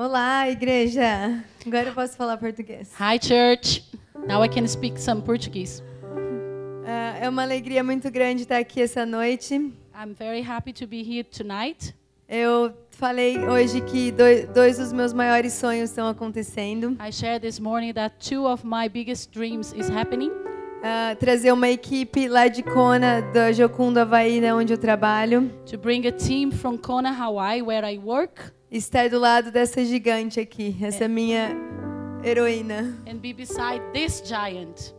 Olá, igreja! Agora eu posso falar português. Hi, church. Now I can speak some Portuguese. É uma alegria muito grande estar aqui essa noite. I'm very happy to be here tonight. Eu falei hoje que dois dos meus maiores sonhos estão acontecendo. I shared this morning that two of my biggest dreams is happening. Trazer uma equipe lá de Kona, da Jocundo, Havaí, né, onde eu trabalho. To bring a team from Kona, Hawaii, where I work. Estar do lado dessa gigante aqui, essa minha heroína. And be beside this giant.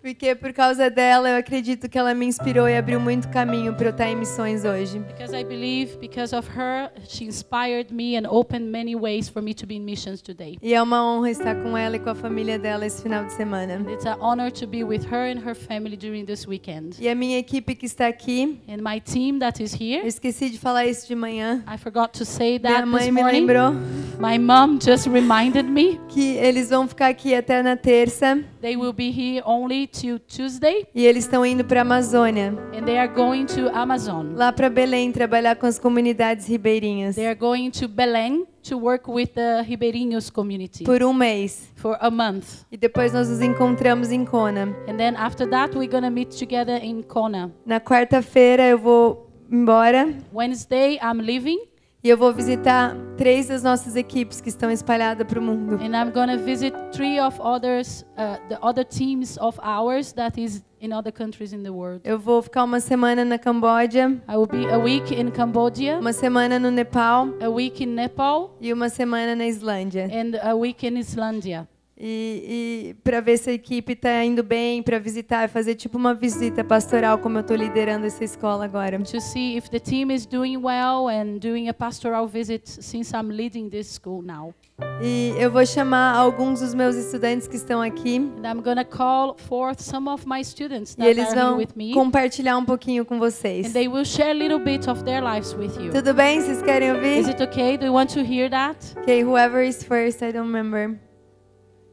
Porque por causa dela, eu acredito que ela me inspirou e abriu muito caminho para eu estar em missões hoje. Because I believe, because of her, she inspired me and opened many ways for me to be in missions today. E é uma honra estar com ela e com a família dela esse final de semana. It's an honor to be with her and her family during this weekend. E a minha equipe que está aqui, And my team that is eu here, esqueci de falar isso de manhã. I forgot to say Minha that mãe this me morning. lembrou My mom just reminded me que eles vão ficar aqui até na terça they will be here only till Tuesday, e eles estão indo para a Amazônia, and they are going to Amazon. lá para Belém, trabalhar com as comunidades ribeirinhas They are going to Belém to work with the Ribeirinhos community por um mês. for a month. E depois nós nos encontramos em Kona. And then after that, we're going to meet together in Kona. Na quarta-feira eu vou embora Wednesday, I'm leaving, e eu vou visitar 3 das nossas equipes que estão espalhadas para o mundo. and I'm going to visit 3 of others, the other teams of ours that is in other countries in the world. Eu vou ficar uma semana na Camboja, I will be a week in Cambodia, uma semana no Nepal a week in Nepal, e uma semana na Islândia. and a week in Islândia. E para ver se a equipe está indo bem, para visitar, fazer tipo uma visita pastoral, como eu estou liderando essa escola agora. To see if the team is doing well and doing a pastoral visit since I'm leading this school now. E eu vou chamar alguns dos meus estudantes que estão aqui And I'm going to call forth some of my students e that eles are here vão with me. compartilhar um pouquinho com vocês. And they will share a little bit of their lives with you. Tudo bem? Vocês querem Is ouvir? it okay? Do you want to hear that? Okay, whoever is first, I don't remember.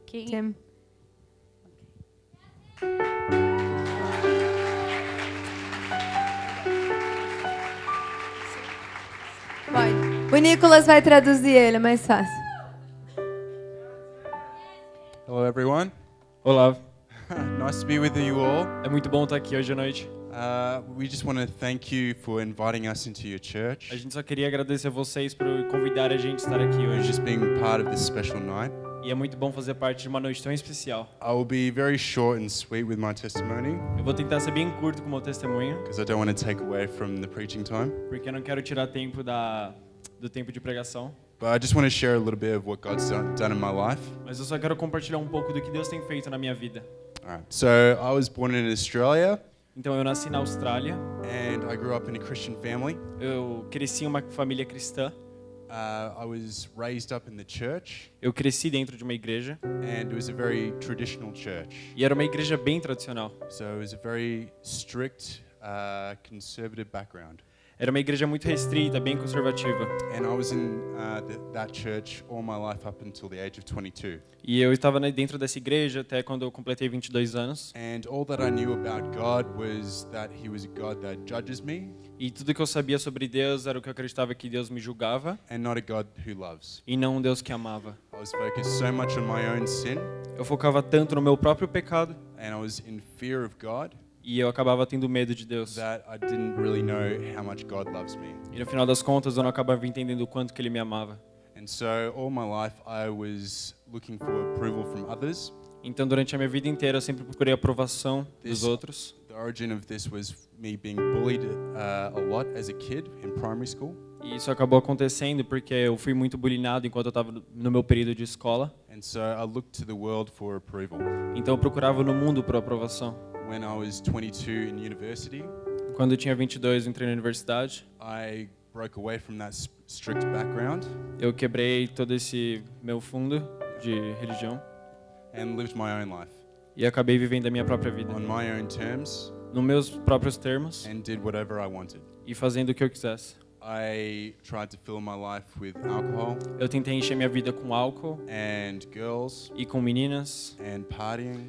Okay. Tim. Pode. O Nicolas vai traduzir ele, é mais fácil. Hello, everyone. Olá, Nice to be with you all. é muito bom estar aqui hoje à noite. We just want to thank you for inviting us into your A church gente só queria agradecer a vocês por convidar a gente a estar aqui and hoje. just being part of this special night. E é muito bom fazer parte de uma noite tão especial. I will be very short and sweet with my testimony Eu vou tentar ser bem curto com o meu testemunho, because I don't want to take away from the preaching time. porque eu não quero tirar tempo do tempo de pregação. But I just want to share a little bit of what God's done in my life. Mas eu só quero compartilhar um pouco do que Deus tem feito na minha vida. All right. So I was born in Australia Então eu nasci na Austrália, and I grew up in a Christian family. eu cresci em uma família cristã, I was raised up in the church eu cresci dentro de uma igreja, and it was a very traditional church. e era uma igreja bem tradicional. So it was a very strict, conservative background. Era uma igreja muito restrita, bem conservativa. And I was in that church all my life up until the age of 22. E eu estava dentro dessa igreja até quando eu completei 22 anos. And all that I knew about God was that He was a God that judges me E tudo que eu sabia sobre Deus era o que eu acreditava que Deus me julgava and not a God who loves. e não um Deus que amava. I was focused so much on my own sin Eu focava tanto no meu próprio pecado and I was in fear of God e eu acabava tendo medo de Deus. that I didn't really know how much God loves me. E no final das contas eu não acabava entendendo o quanto que Ele me amava. And so all my life I was looking for approval from others. Então durante a minha vida inteira eu sempre procurei a aprovação dos This- outros. The origin of this was me being bullied a lot as a kid in primary school. E isso acabou acontecendo porque eu fui muito bulinado enquanto eu estava no meu período de escola. And so I looked to the world for approval. Então eu procurava no mundo por aprovação. When I was 22 in university, Quando eu tinha 22 eu entrei na universidade. I broke away from that strict background Eu quebrei todo esse meu fundo de religião and lived my own life e acabei vivendo a minha própria vida, on my own terms nos meus próprios termos and did whatever I wanted. e fazendo o que eu quisesse. I tried to fill my life with alcohol Eu tentei encher minha vida com álcool and girls e com meninas and partying,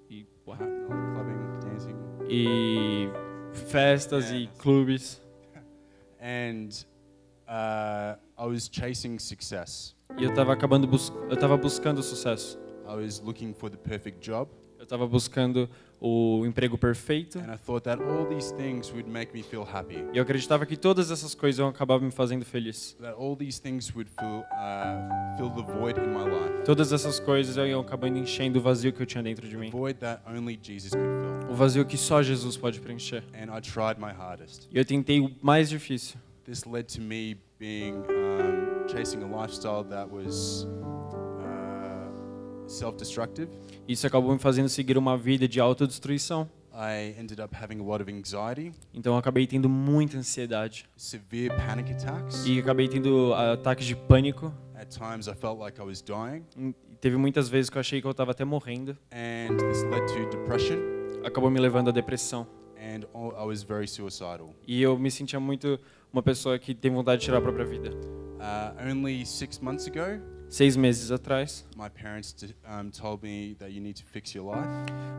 e, clubbing, dancing. festas e clubes. And I was chasing success. E eu tava buscando sucesso. I was looking for the perfect job. Eu tava buscando o emprego perfeito. And I thought that all these things would make me feel happy. E eu acreditava que todas essas coisas iam acabar me fazendo feliz. That all these things would fill the void in my life. Todas essas coisas iam acabando enchendo o vazio que eu tinha dentro de The mim. void that only Jesus could fill. O vazio que só Jesus pode preencher. And I tried my hardest. E eu tentei o mais difícil. This led to me chasing a lifestyle that was self-destructive. Isso acabou me fazendo seguir uma vida de autodestruição. I ended up having a lot of anxiety, Então eu acabei tendo muita ansiedade. severe panic attacks. E acabei tendo ataques de pânico. At times I felt like I was dying, E teve muitas vezes que eu achei que eu estava até morrendo. and this led to depression, Acabou me levando à depressão. and I was very suicidal. E eu me sentia muito uma pessoa que tem vontade de tirar a própria vida. Only 6 months ago, 6 meses atrás, my parents told me that you need to fix your life,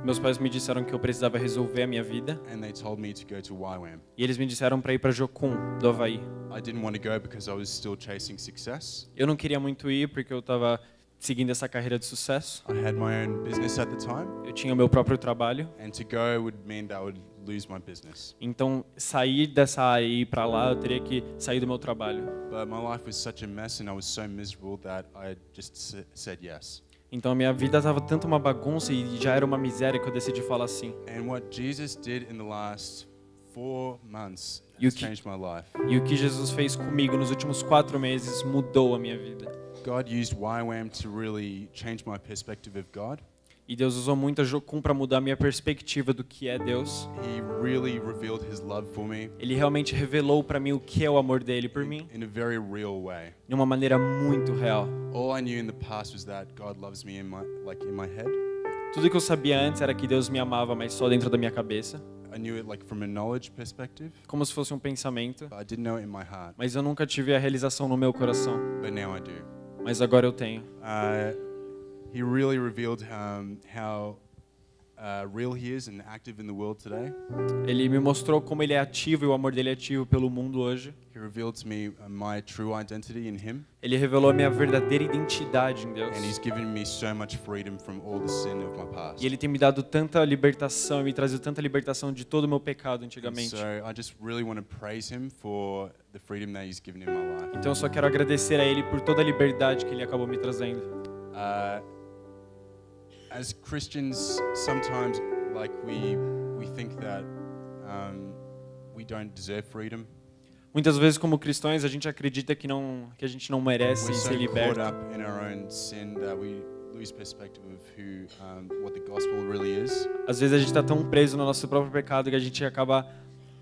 meus pais me disseram que eu precisava resolver a minha vida. and they told me to go to YWAM. E eles me disseram para ir para Jocum, do Havaí. I didn't want to go because I was still chasing success. Eu não queria muito ir porque eu estava seguindo essa carreira de sucesso. I had my own business at the time, Eu tinha o meu próprio trabalho. and to go would mean that I would lose my business. Então, sair dessa área e ir para lá, eu teria que sair do meu trabalho. But my life was such a mess, and I was so miserable that I just said yes. Então, a minha vida estava tanto uma bagunça e já era uma miséria que eu decidi falar sim. And what Jesus did in the last 4 months You has ca- changed my life. E o que Jesus fez comigo nos últimos 4 meses mudou a minha vida. God used YWAM to really change my perspective of God. E Deus usou muito a Jocum para mudar a minha perspectiva do que é Deus. He really revealed His love for me Ele realmente revelou para mim o que é o amor dele por mim, in a very real way. de uma maneira muito real. All I knew in the past was that God loves me in my head. Tudo que eu sabia antes era que Deus me amava, mas só dentro da minha cabeça, I knew it like from a knowledge perspective, como se fosse um pensamento. but I didn't know it in my heart. Mas eu nunca tive a realização no meu coração. But now I do. Mas agora eu tenho. He really revealed how real He is and active in the world today. Ele me mostrou como ele é ativo e o amor dele é ativo pelo mundo hoje. He revealed to me my true identity in Him, Ele revelou a minha verdadeira identidade em Deus. and He's given me so much freedom from all the sin of my past. E ele tem me dado tanta libertação e me trazido tanta libertação de todo o meu pecado And antigamente. so I just really want to praise Him for the freedom that He's given in my life. Então eu só quero agradecer a ele por toda a liberdade que ele acabou me trazendo. As Christians, sometimes like we think that we don't deserve freedom. Muitas vezes, como cristãos, a gente acredita que a gente não merece We're so ser caught liberto. up in our own sin that we lose perspective of what the gospel really is. Às vezes a gente está tão preso no nosso próprio pecado que a gente acaba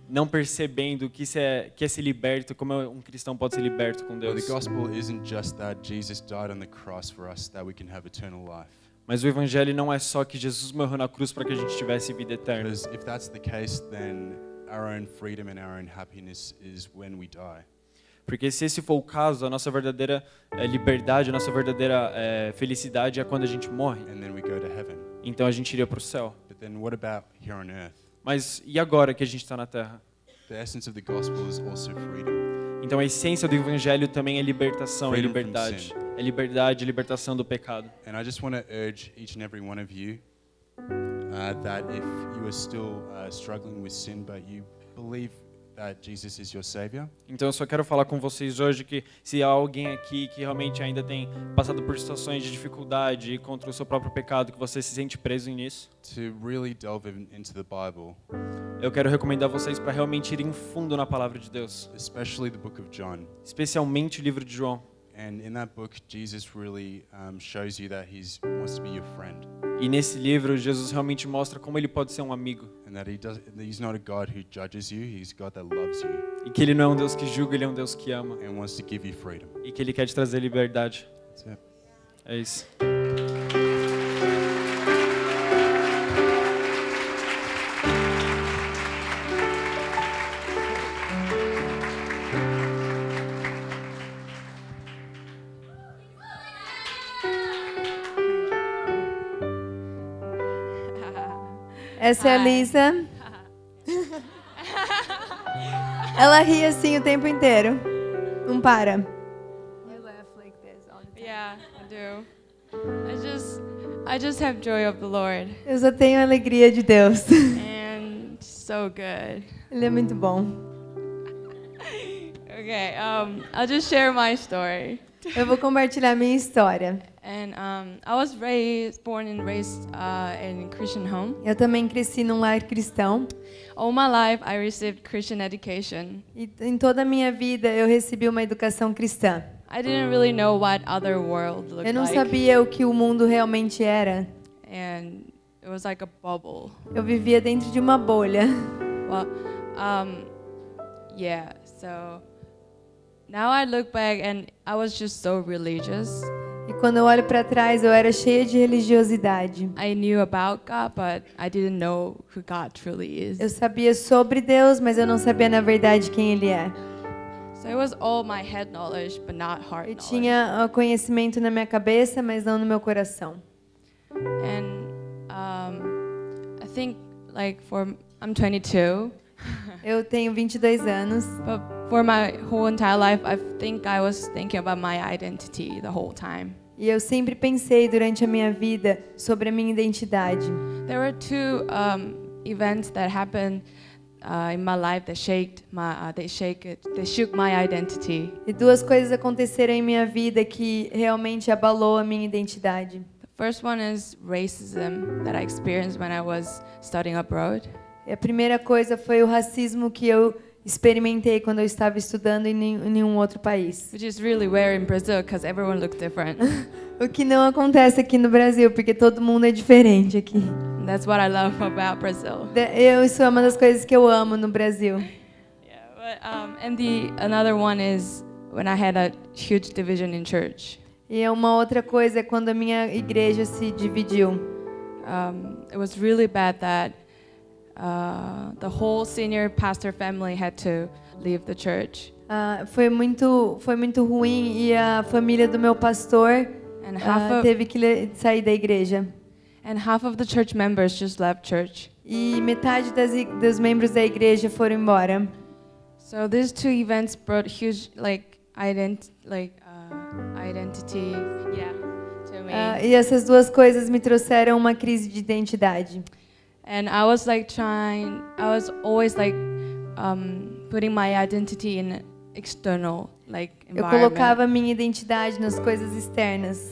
não percebendo que é ser liberto, como um cristão pode ser liberto com But Deus. the gospel isn't just that Jesus died on the cross for us that we can have eternal life. Mas o evangelho não é só que Jesus morreu na cruz para que a gente tivesse vida eterna. Because if that's the case, then our own freedom and our own happiness is when we die. Porque se esse for o caso, a nossa verdadeira liberdade, a nossa verdadeira felicidade é quando a gente morre. And then we go to heaven. Então a gente iria para o céu. But then what about here on earth? Mas e agora que a gente está na Terra? The essence of the gospel is also freedom. Então a essência do evangelho também é libertação, é Freedom from liberdade. sin. É liberdade, libertação do pecado. And I just want to urge each and every one of you that if you are still struggling with sin, but you believe that Jesus is your Savior, Então eu só quero falar com vocês hoje que se há alguém aqui que realmente ainda tem passado por situações de dificuldade contra o seu próprio pecado, que você se sente preso nisso, to really delve into the Bible, eu quero recomendar vocês para realmente irem fundo na palavra de Deus, especially the book of John. especialmente o livro de João. And in that book, Jesus really shows you that He wants to be your friend, E nesse livro Jesus realmente mostra como ele pode ser um amigo and that He's not a God who judges you. He's a God that loves you e que ele não é um Deus que julga, ele é um Deus que ama and wants to give you freedom. e que ele quer te trazer liberdade. That's it. É isso. Essa é a Lisa. Ela ri assim o tempo inteiro. Não para. Yeah, I do. I just have joy of the Lord, Eu só tenho a alegria de Deus. and so good. Ele é muito bom. Okay, I'll just share my story. Eu vou compartilhar minha história. And I was born and raised in a Christian home. Eu também cresci num lar cristão. All my life, I received Christian education. E em toda a minha vida eu recebi uma educação cristã. I didn't really know what other world looked Eu não like, sabia o que o mundo realmente era. and it was like a bubble. Eu vivia dentro de uma bolha. Well, yeah. So now I look back, and I was just so religious. E quando eu olho para trás, eu era cheia de religiosidade. I knew about God, but I didn't know who God truly is. Eu sabia sobre Deus, mas eu não sabia na verdade quem Ele é. So it was all my head knowledge, but not heart Eu knowledge. tinha conhecimento na minha cabeça, mas não no meu coração. And I think like I'm 22, Eu tenho 22 anos. but for my whole entire life, I think I was thinking about my identity the whole time. E eu sempre pensei durante a minha vida sobre a minha identidade. There were two events that happened in my life that they shook my identity. E duas coisas aconteceram em minha vida que realmente abalou a minha identidade. The first one is racism that I experienced when I was studying abroad. E a primeira coisa foi o racismo que eu experimentei quando eu estava estudando em nenhum outro país. Which is really rare in Brazil because everyone looks different. O que não acontece aqui no Brasil, porque todo mundo é diferente aqui. And that's what I love about Brazil. Isso é uma das coisas que eu amo no Brasil. Yeah, but and another one is when I had a huge division in church. E uma outra coisa é quando a minha igreja se dividiu. It was really bad that the whole senior pastor family had to leave the church. Foi muito ruim e a família do meu pastor And teve que sair da igreja. half of the church members just left church. E metade dos membros da igreja foram embora. So these two events brought huge identity, yeah, to me. E essas duas coisas me trouxeram uma crise de identidade. And I was always putting my identity in external Eu environment. colocava minha identidade nas coisas externas.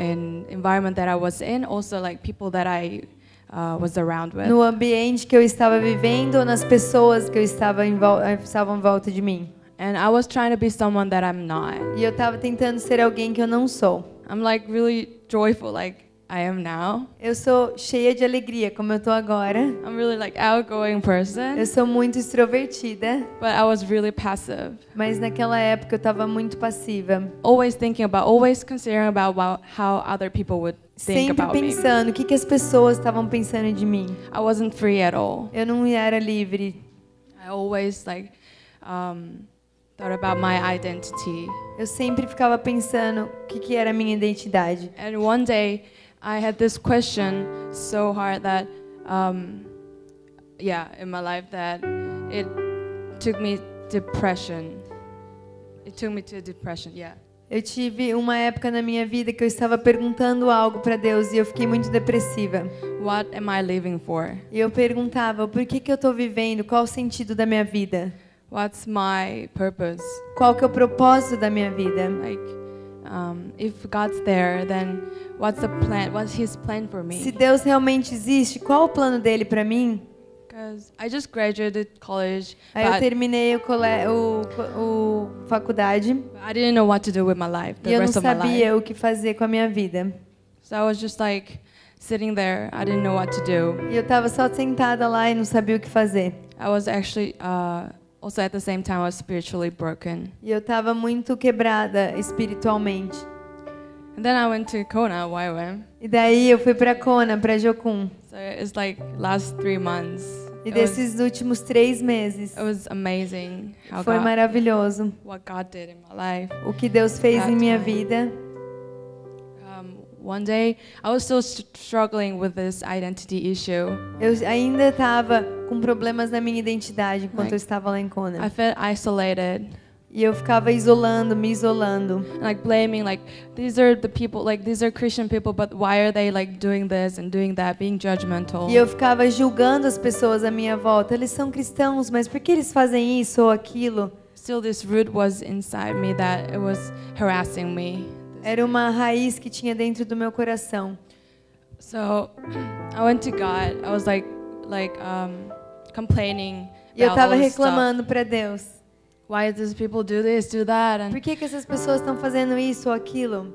In environment that I was in, also people that I was around with. No ambiente que eu estava vivendo ou nas pessoas que estavam em volta de mim. And I was trying to be someone that I'm not. E eu estava tentando ser alguém que eu não sou. I'm really joyful I am now. Eu sou cheia de alegria, como eu tô agora. I'm really outgoing person. Eu sou muito extrovertida, But I was really passive. mas naquela época eu estava muito passiva. Always considering about how other people would think Sempre about me. pensando o que as pessoas estavam pensando de mim. I wasn't free at all. Eu não era livre. I always thought about my identity. Eu sempre ficava pensando o que era a minha identidade. And one day I had this question so hard that in my life that it took me depression. It took me to depression, yeah. Eu tive uma época na minha vida que eu estava perguntando algo para Deus e eu fiquei muito depressiva. What am I living for? E eu perguntava, por que eu estou vivendo? Qual o sentido da minha vida? What's my purpose? Qual que é o propósito da minha vida? If God's there, then what's the plan? What's His plan for me? Se Deus realmente existe, qual o plano dele para mim? Because I just graduated college, Aí eu but terminei o faculdade I didn't know what to do with my life, e the eu não rest of my life. sabia o que fazer com a minha vida. So I was just sitting there. I didn't know what to do. E eu estava só sentada lá e não sabia o que fazer. I was actually also at the same time I was spiritually broken. E eu estava muito quebrada espiritualmente. And then I went to Kona, YWAM. E daí eu fui para Kona, para Jocum. So it's last 3 months. E desses últimos 3 meses, It was amazing how foi maravilhoso what God did in my life. o que Deus fez em minha vida. One day, I was still struggling with this identity issue. Eu ainda estava com problemas na minha identidade enquanto eu estava lá em Kona. I felt isolated. E eu ficava isolando, me isolando. And, like blaming, like these are the people, like these are Christian people, but why are they like doing this and doing that, being judgmental? E eu ficava julgando as pessoas à minha volta. Eles são cristãos, mas por que eles fazem isso ou aquilo? Still, this root was inside me that it was harassing me. Era uma raiz que tinha dentro do meu coração. So I went to God. I was like complaining E eu about estava all this stuff. reclamando para Deus. Why does people do this, do that? And Por que essas pessoas estão fazendo isso ou aquilo?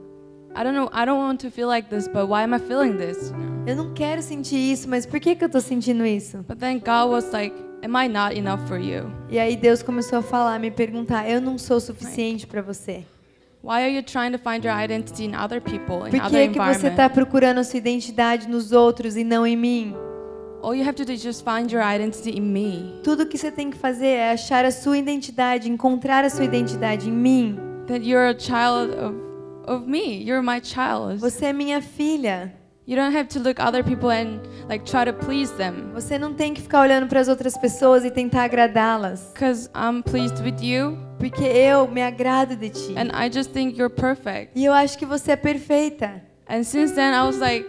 I don't know. I don't want to feel like this, but why am I feeling this? You know? Eu não quero sentir isso, mas por que eu tô sentindo isso? But then God was like, "Am I not enough for you? E aí Deus começou a falar, me perguntar, eu não sou suficiente para você. Why are you trying to find your identity in other people, in Por other que você está environments? procurando a sua identidade nos outros e não em mim? All you have to do is just find your identity in me. Tudo que você tem que fazer é achar a sua identidade, encontrar a sua identidade em mim. That you're a child of me. You're my child. Você é minha filha. You don't have to look other people and like try to please them. Você não tem que ficar olhando para as outras pessoas e tentar agradá-las. Because I'm pleased with you, Porque eu me agrado de ti. and I just think you're perfect. E eu acho que você é perfeita. And since then, I was like,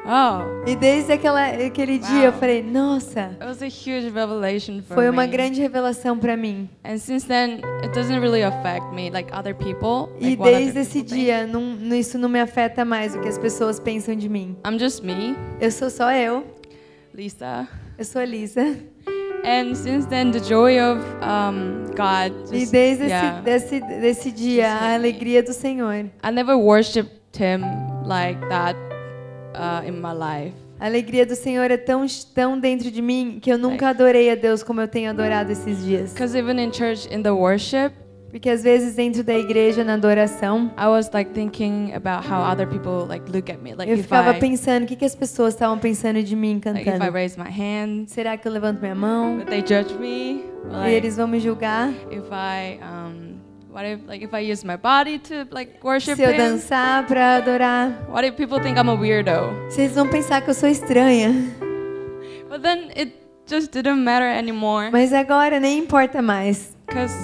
oh, E desde aquele dia eu falei, nossa, it was a huge revelation for foi uma me. grande revelação para mim. And since then, it doesn't really affect me like other people. E Like what other desde esse people think. dia, isso não me afeta mais o que as pessoas pensam de mim. I'm just me, Eu sou só eu. Lisa. Eu sou a Lisa. And since then, the joy of God. E Just, desde yeah. desse dia, a alegria do Senhor. I never worshipped Him like that in my life. A alegria do Senhor é tão dentro de mim que eu nunca adorei a Deus como eu tenho adorado esses dias. Because even in church, in the worship, Porque às vezes dentro da igreja, na adoração, I was like thinking about how other people like look at me, like eu if ficava I pensando, o que as pessoas estavam pensando de mim like if I cantando? raise my hand, Será que eu levanto minha mão? would they judge me? Or, E like, eles vão me julgar? if I if I use my body to like worship Se eu Him? dançar pra adorar? What if people think I'm a weirdo? Se eles vão pensar que eu sou estranha? But then it just didn't matter anymore, Mas agora nem importa mais. because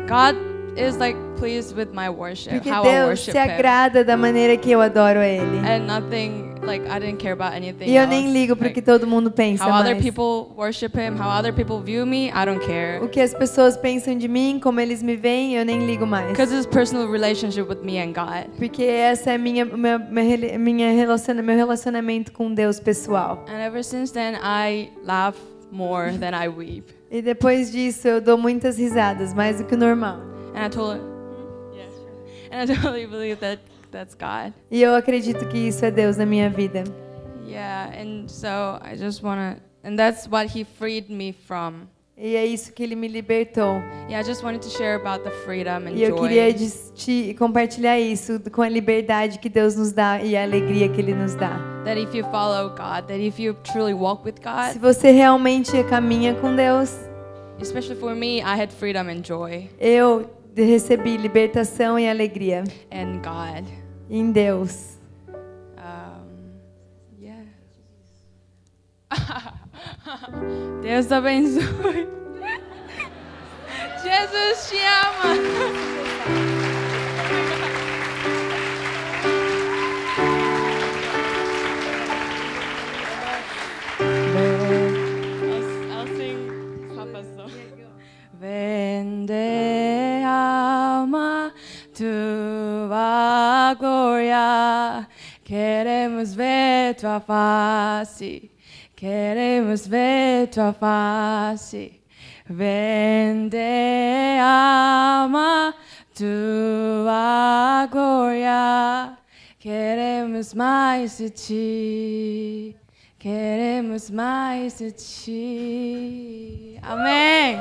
God is like pleased with my worship, Porque how I Deus worship se Him, agrada da maneira que eu adoro a Ele. and nothing like I didn't care about anything E eu else. nem ligo pro Like, que todo mundo pensa how other mais. people worship Him, how other people view me, I don't care. O que as pessoas pensam de mim, como eles me veem, eu nem ligo mais. Because it's personal relationship with me and God. Porque essa é meu relacionamento com Deus pessoal. And ever since then, I laugh more than I weep. E depois disso eu dou muitas risadas, mais do que o normal. And I told and I totally believe that that's God. E eu acredito que isso é Deus na minha vida. Yeah, and so I just wanna, and that's what He freed me from. E é isso que Ele me libertou. Yeah, I just wanted to share about the freedom and E eu queria joy. te compartilhar isso com a liberdade que Deus nos dá e a alegria que Ele nos dá. That if you follow God, that if you truly walk with Se God, você realmente caminha com Deus, especially for me, I had freedom and joy eu recebi libertação e alegria and God. em Deus. Yeah. Deus abençoe. Jesus te ama. I'll sing Papa's song. Vende alma tua glória, queremos ver tua face, queremos ver tua face. Vende alma tua glória, queremos mais de ti, queremos mais de ti. Amém.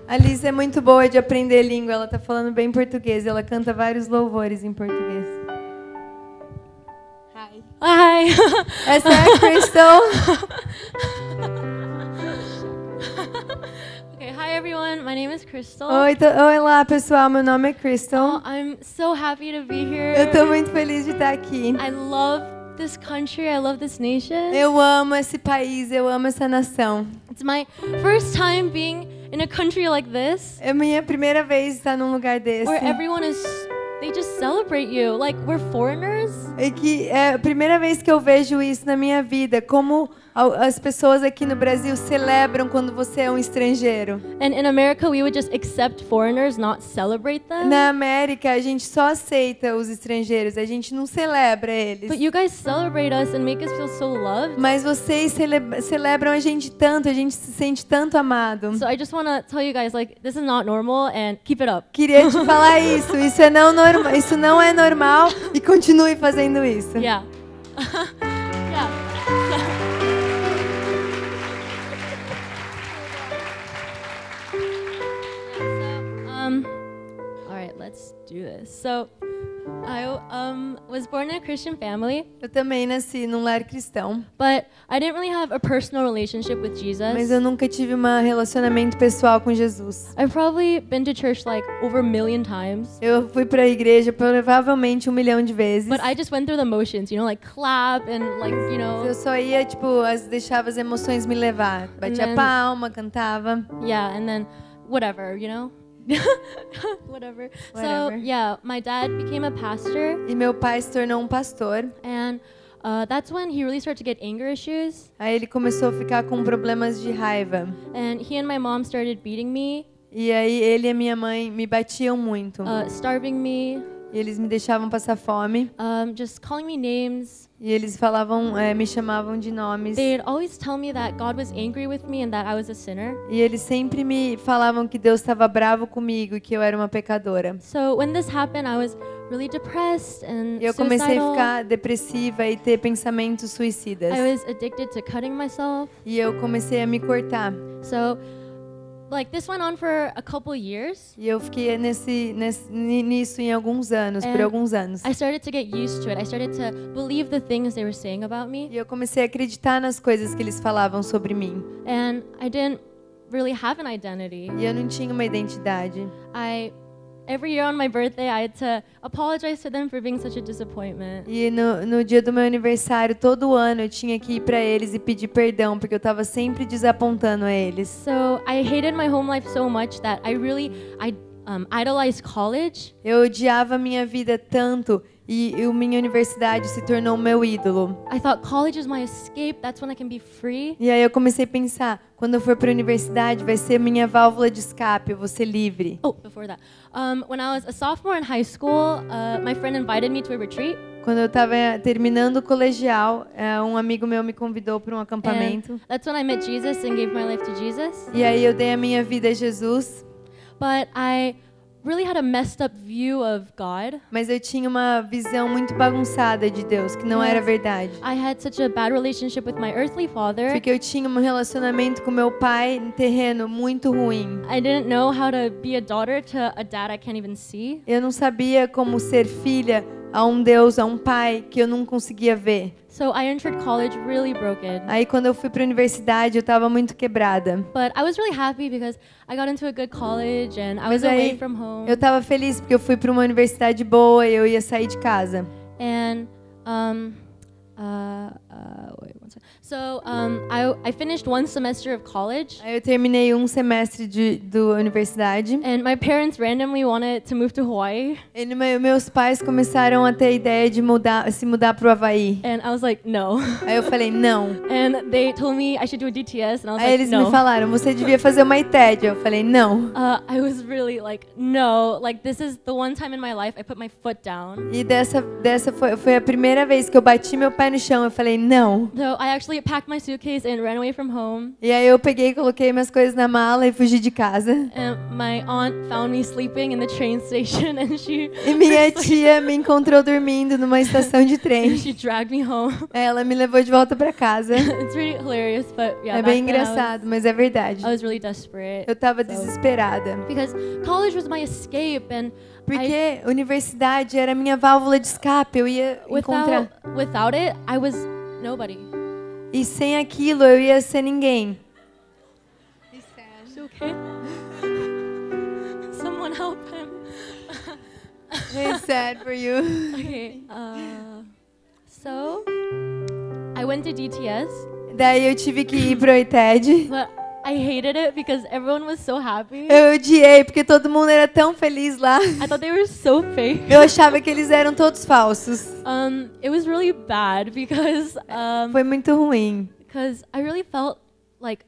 A Liz é muito boa de aprender língua, ela tá falando bem português, ela canta vários louvores em português. Hi. Essa é a Crystal. Okay, hi everyone. My name is Crystal. Olá, pessoal, meu nome é Crystal. I'm so happy to be here. Eu tô muito feliz de estar aqui. I love this country. I love this nation. Eu amo esse país, eu amo essa nação. It's my first time being in a country like this, É a minha primeira vez estar num lugar desse. where everyone is, they just celebrate you. Like, we're foreigners. E que é a primeira vez que eu vejo isso na minha vida, como as pessoas aqui no Brasil celebram quando você é um estrangeiro. And in America, we would just accept foreigners, not celebrate them. Na América, a gente só aceita os estrangeiros, a gente não celebra eles. But you guys celebrate us and make us feel so loved. Mas vocês celebram a gente tanto, a gente se sente tanto amado. So I just want to tell you guys, like, this is not normal and keep it up. Queria te falar isso, isso não é normal e continue fazendo isso. Yeah. Yeah. All right, let's do this. So, I was born in a Christian family, Eu também nasci num lar cristão, but I didn't really have a personal relationship with mas Jesus. eu nunca tive um relacionamento pessoal com Jesus. I've probably been to church like over a million times, Eu fui para a igreja provavelmente 1 milhão de vezes. but I just went through the motions, you know, like clap and like, you know, Eu só ia, tipo, deixava as emoções me levar. Batia then- palma, cantava. yeah, and then whatever, you know? Whatever. So, Whatever. yeah, my dad became a pastor, E meu pai se tornou um pastor. and that's when he really started to get anger issues, Aí ele começou a ficar com problemas de raiva. and he and my mom started beating me, E aí ele e a minha mãe me batiam muito. starving me, E eles me deixavam passar fome. just calling me names. E eles me chamavam de nomes. They'd always tell me that God was angry with me and that I was a sinner. E eles sempre me falavam que Deus estava bravo comigo e que eu era uma pecadora. So when this happened, I was really depressed and E eu comecei a suicidal. ficar depressiva e ter pensamentos suicidas. I was addicted to cutting myself. E eu comecei a me cortar. So, like, this went on for a couple years. E eu fiquei nisso em alguns anos, por And alguns anos. I started to get used to it. I started to believe the things they were saying about me. E eu comecei a acreditar nas coisas que eles falavam sobre mim. And I didn't really have an identity. E eu não tinha uma identidade. Every year on my birthday, I had to apologize to them for being such a disappointment. E no dia do meu aniversário, todo ano, eu tinha que ir para eles e pedir perdão, porque eu estava sempre desapontando a eles. So I hated my home life so much that I idolized college. Eu odiava a minha vida tanto e minha universidade se tornou meu ídolo. I thought college is my escape. That's when I can be free. E aí eu comecei a pensar, quando eu for para a universidade, vai ser minha válvula de escape, eu vou ser livre. Oh, before that. When I was a sophomore in high school, my friend invited me to a retreat. Quando eu estava terminando o colegial, um amigo meu me convidou para um acampamento. And that's when I met Jesus and gave my life to Jesus. E aí eu dei a minha vida a Jesus. But I really had a messed up view of God. Mas eu tinha uma visão muito bagunçada de Deus, que não era verdade. I had such a bad relationship with my earthly father. Porque eu tinha um relacionamento com meu pai terreno muito ruim. I didn't know how to be a daughter to a dad I can't even see. Eu não sabia como ser filha a um Deus, a um pai que eu não conseguia ver. So I entered college really broken. Aí quando eu fui para a universidade, eu estava muito quebrada. But I was really happy because I got into a good college and I was Mas aí away from home. eu estava feliz porque eu fui para uma universidade boa e eu ia sair de casa. And wait one second. So I finished one semester of college. Aí eu terminei um semestre da universidade. And my parents randomly wanted to move to Hawaii. E meus pais começaram a ter a ideia de se mudar para o Havaí. And I was like, no. Aí eu falei, não. And they told me I should do a DTS. And I was Aí like, eles no. me falaram, você devia fazer uma ITED. Eu falei, não. I was really like, no. Like, this is the one time in my life I put my foot down. E dessa foi a primeira vez que eu bati meu pé no chão. Eu falei, não. So I actually packed my suitcase and ran away from home. E aí eu peguei, coloquei minhas coisas na mala e fugi de casa. And my aunt found me sleeping in the train station, and she E minha tia me encontrou dormindo numa estação de trem. she dragged me home. Ela me levou de volta para casa. It's really hilarious, but yeah, É back bem then engraçado, mas é verdade. I was really desperate Eu tava desesperada. because college was my escape, and Porque universidade era a minha válvula de escape. Eu ia encontrar. without it, I was nobody. E sem aquilo eu ia ser ninguém. Is he okay? Someone help him. It's sad for you. Okay. So I went to DTS, Daí eu tive que ir pro ITED. but I hated it because everyone was so happy. Eu odiei, porque todo mundo era tão feliz lá. I thought they were so fake. Eu achava que eles eram todos falsos. It was really bad because Foi muito ruim. I really felt like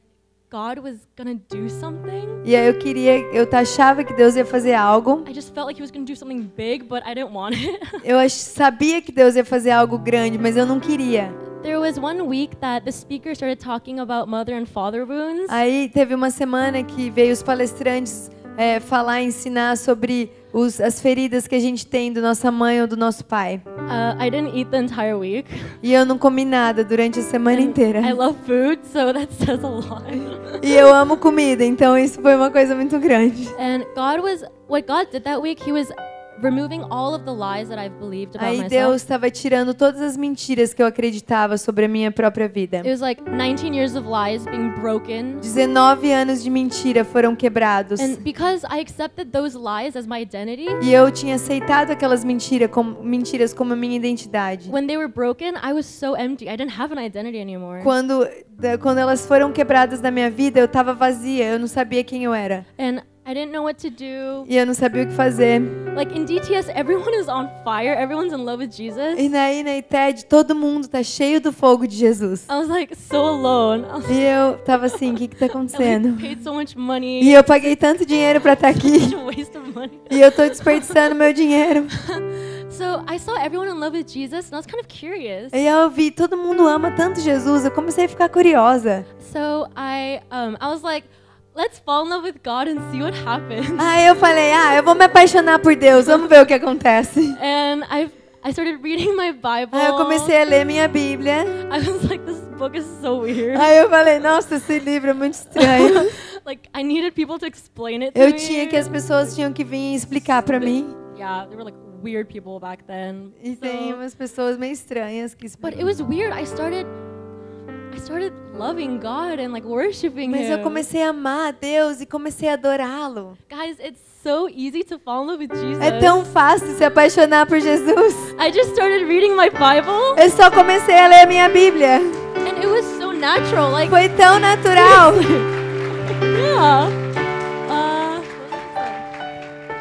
God was gonna do something. E aí eu achava que Deus ia fazer algo. I just felt like He was gonna do something big, but I didn't want it. Eu sabia que Deus ia fazer algo grande, mas eu não queria. There was one week that the speaker started talking about mother and father wounds. Aí teve uma semana que veio os palestrantes ensinar sobre as feridas que a gente tem da nossa mãe ou do nosso pai. I didn't eat the entire week. E eu não comi nada durante a semana inteira. I love food, so that says a lot. E eu amo comida, então isso foi uma coisa muito grande. And what God did that week, He was removing all of the lies that I've believed about Aí myself. Deus estava tirando todas as mentiras que eu acreditava sobre a minha própria vida. It was like 19 years of lies being broken. 19 anos de mentira foram quebrados. And because I accepted those lies as my identity, E eu tinha aceitado aquelas mentiras como a minha identidade. when they were broken, I was so empty. I didn't have an identity anymore. Quando elas foram quebradas da minha vida, eu estava vazia, eu não sabia quem eu era. And I didn't know what to do. E eu não sabia o que fazer. Like in DTS, everyone is on fire. Everyone's in love with Jesus. E aí na ITED, todo mundo tá cheio do fogo de Jesus. I was like so alone. I was E eu tava assim, o que tá I acontecendo? like, paid so much money. E eu paguei tanto dinheiro pra estar aqui. Such a waste of money. E eu tô desperdiçando meu dinheiro. So I saw everyone in love with Jesus, and I was kind of curious. E eu vi, todo mundo ama tanto Jesus, eu comecei a ficar curiosa. So I was like, let's fall in love with God and see what happens. Aí eu falei, eu vou me apaixonar por Deus, vamos ver o que acontece. And I started reading my Bible. Aí eu comecei a ler minha Bíblia. I was like, this book is so weird. Aí eu falei, nossa, esse livro é muito estranho. Like I needed people to explain it to Eu me. tinha que as pessoas tinham que vir explicar pra mim. Yeah, they were like weird people back then. E tem umas pessoas meio estranhas que But explicam. it was weird. I started loving God and like worshiping Mas eu Him. comecei a amar a Deus e comecei a adorá-lo. Guys, it's so easy to fall in love with Jesus. É tão fácil se apaixonar por Jesus. I just started reading my Bible, Eu só comecei a ler a minha Bíblia. and it was so natural. Like, Foi tão natural. yeah.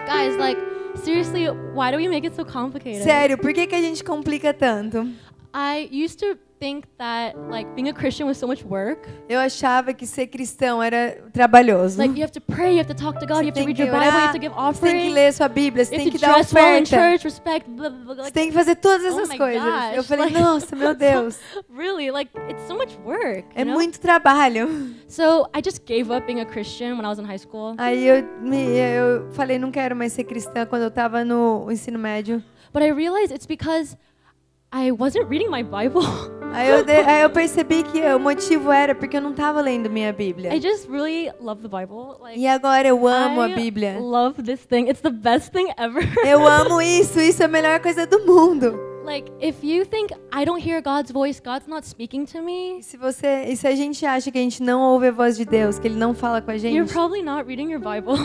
Guys, like, seriously, why do we make it so complicated? Sério, por que a gente complica tanto? I used to think that like being a Christian was so much work. Eu achava que ser cristão era trabalhoso. Like you have to pray, you have to talk to God, you have to Tem read que your Bible, you orar, have to give você tem que offering, ler sua Bíblia, você you tem have que to dar dress well in oferta. church, respect, blah, blah, blah. Você Like, tem que fazer todas oh essas my coisas. gosh, Eu falei, like- nossa, meu Deus. really, like it's so much work. É you know? muito trabalho. So I just gave up being a Christian when I was in high school. Aí eu falei, não quero mais ser cristã quando eu tava no ensino médio. But I realized it's because I wasn't reading my Bible. Aí eu percebi que o motivo era porque eu não tava lendo minha Bíblia. I just really love the Bible. Like, E agora eu amo a I Bíblia. love this thing. It's the best thing ever. Eu amo isso é a melhor coisa do mundo. Like, if you think I don't hear God's voice, God's not speaking to me, E se a gente acha que a gente não ouve a voz de Deus, que Ele não fala com a you're gente, probably not reading your Bible.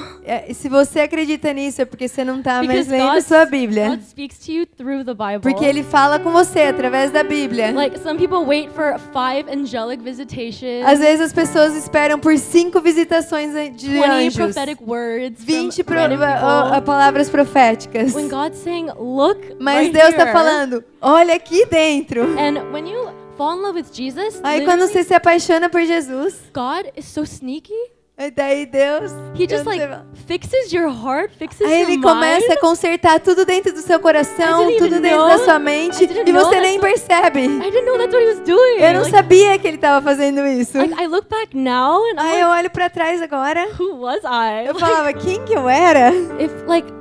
e se você acredita nisso é porque você não tá mais Because lendo sua Bíblia. God speaks to you through the Bible. Porque Ele fala com você através da Bíblia. Like, some people wait for 5 angelic visitations, Às vezes as pessoas esperam por 5 visitações de 20 anjos, prophetic words 20 from random people. palavras proféticas. When God's saying, look Mas right Deus here. está falando, olha aqui dentro. And when you fall in love with Jesus, Aí quando literally, você se apaixona por Jesus, God is so sneaky. e daí Deus, He eu just não like sei- fixes your heart, fixes aí your Ele começa mind. a consertar tudo dentro do seu coração, I didn't tudo even dentro know- da sua mente, I didn't e know você that's nem what- percebe. I didn't know that's what he was doing. Eu não Like, sabia que Ele estava fazendo isso. like, I look back now and Aí I'm eu like, olho pra trás agora, who was I? eu falava, quem que eu era? If like,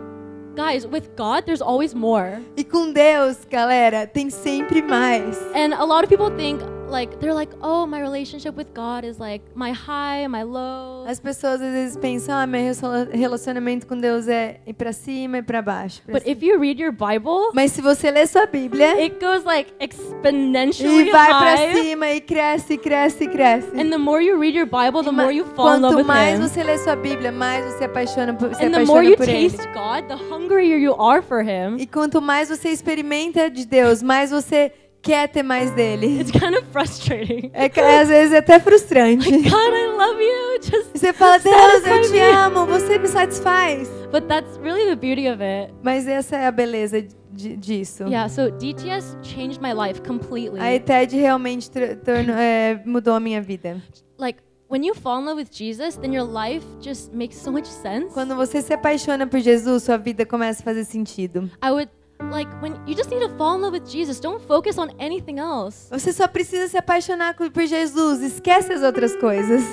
guys, with God, there's always more. E com Deus, galera, tem sempre mais. And a lot of people think like they're like, oh, my relationship with God is like my high, my low. As pessoas às vezes pensam, meu relacionamento com Deus é ir pra cima e pra baixo. But if you read your Bible, Mas se você ler sua Bíblia it goes like exponentially e vai pra high. cima e cresce, cresce, cresce. And the more you read your Bible, the E more you fall in love quanto with mais Him. você lê sua Bíblia, mais você se apaixona por And the more you por Ele. taste God, the hungrier you are for Him. E quanto mais você experimenta de Deus, mais você quer ter mais dele. It's kind of frustrating. Às vezes é até frustrante. God, I love you. Just Você fala, Deus, eu satisfy te me. amo, você me satisfaz. But that's really the beauty of it. Mas essa é a beleza disso. Yeah, so DTS changed my life completely. A ETED realmente mudou a minha vida. Like, when you fall in love with Jesus, then your life just makes so much sense. Quando você se apaixona por Jesus, sua vida começa a fazer sentido. I would, like, when you just need to fall in love with Jesus, don't focus on anything else. Você só precisa se apaixonar por Jesus, esquece as outras coisas.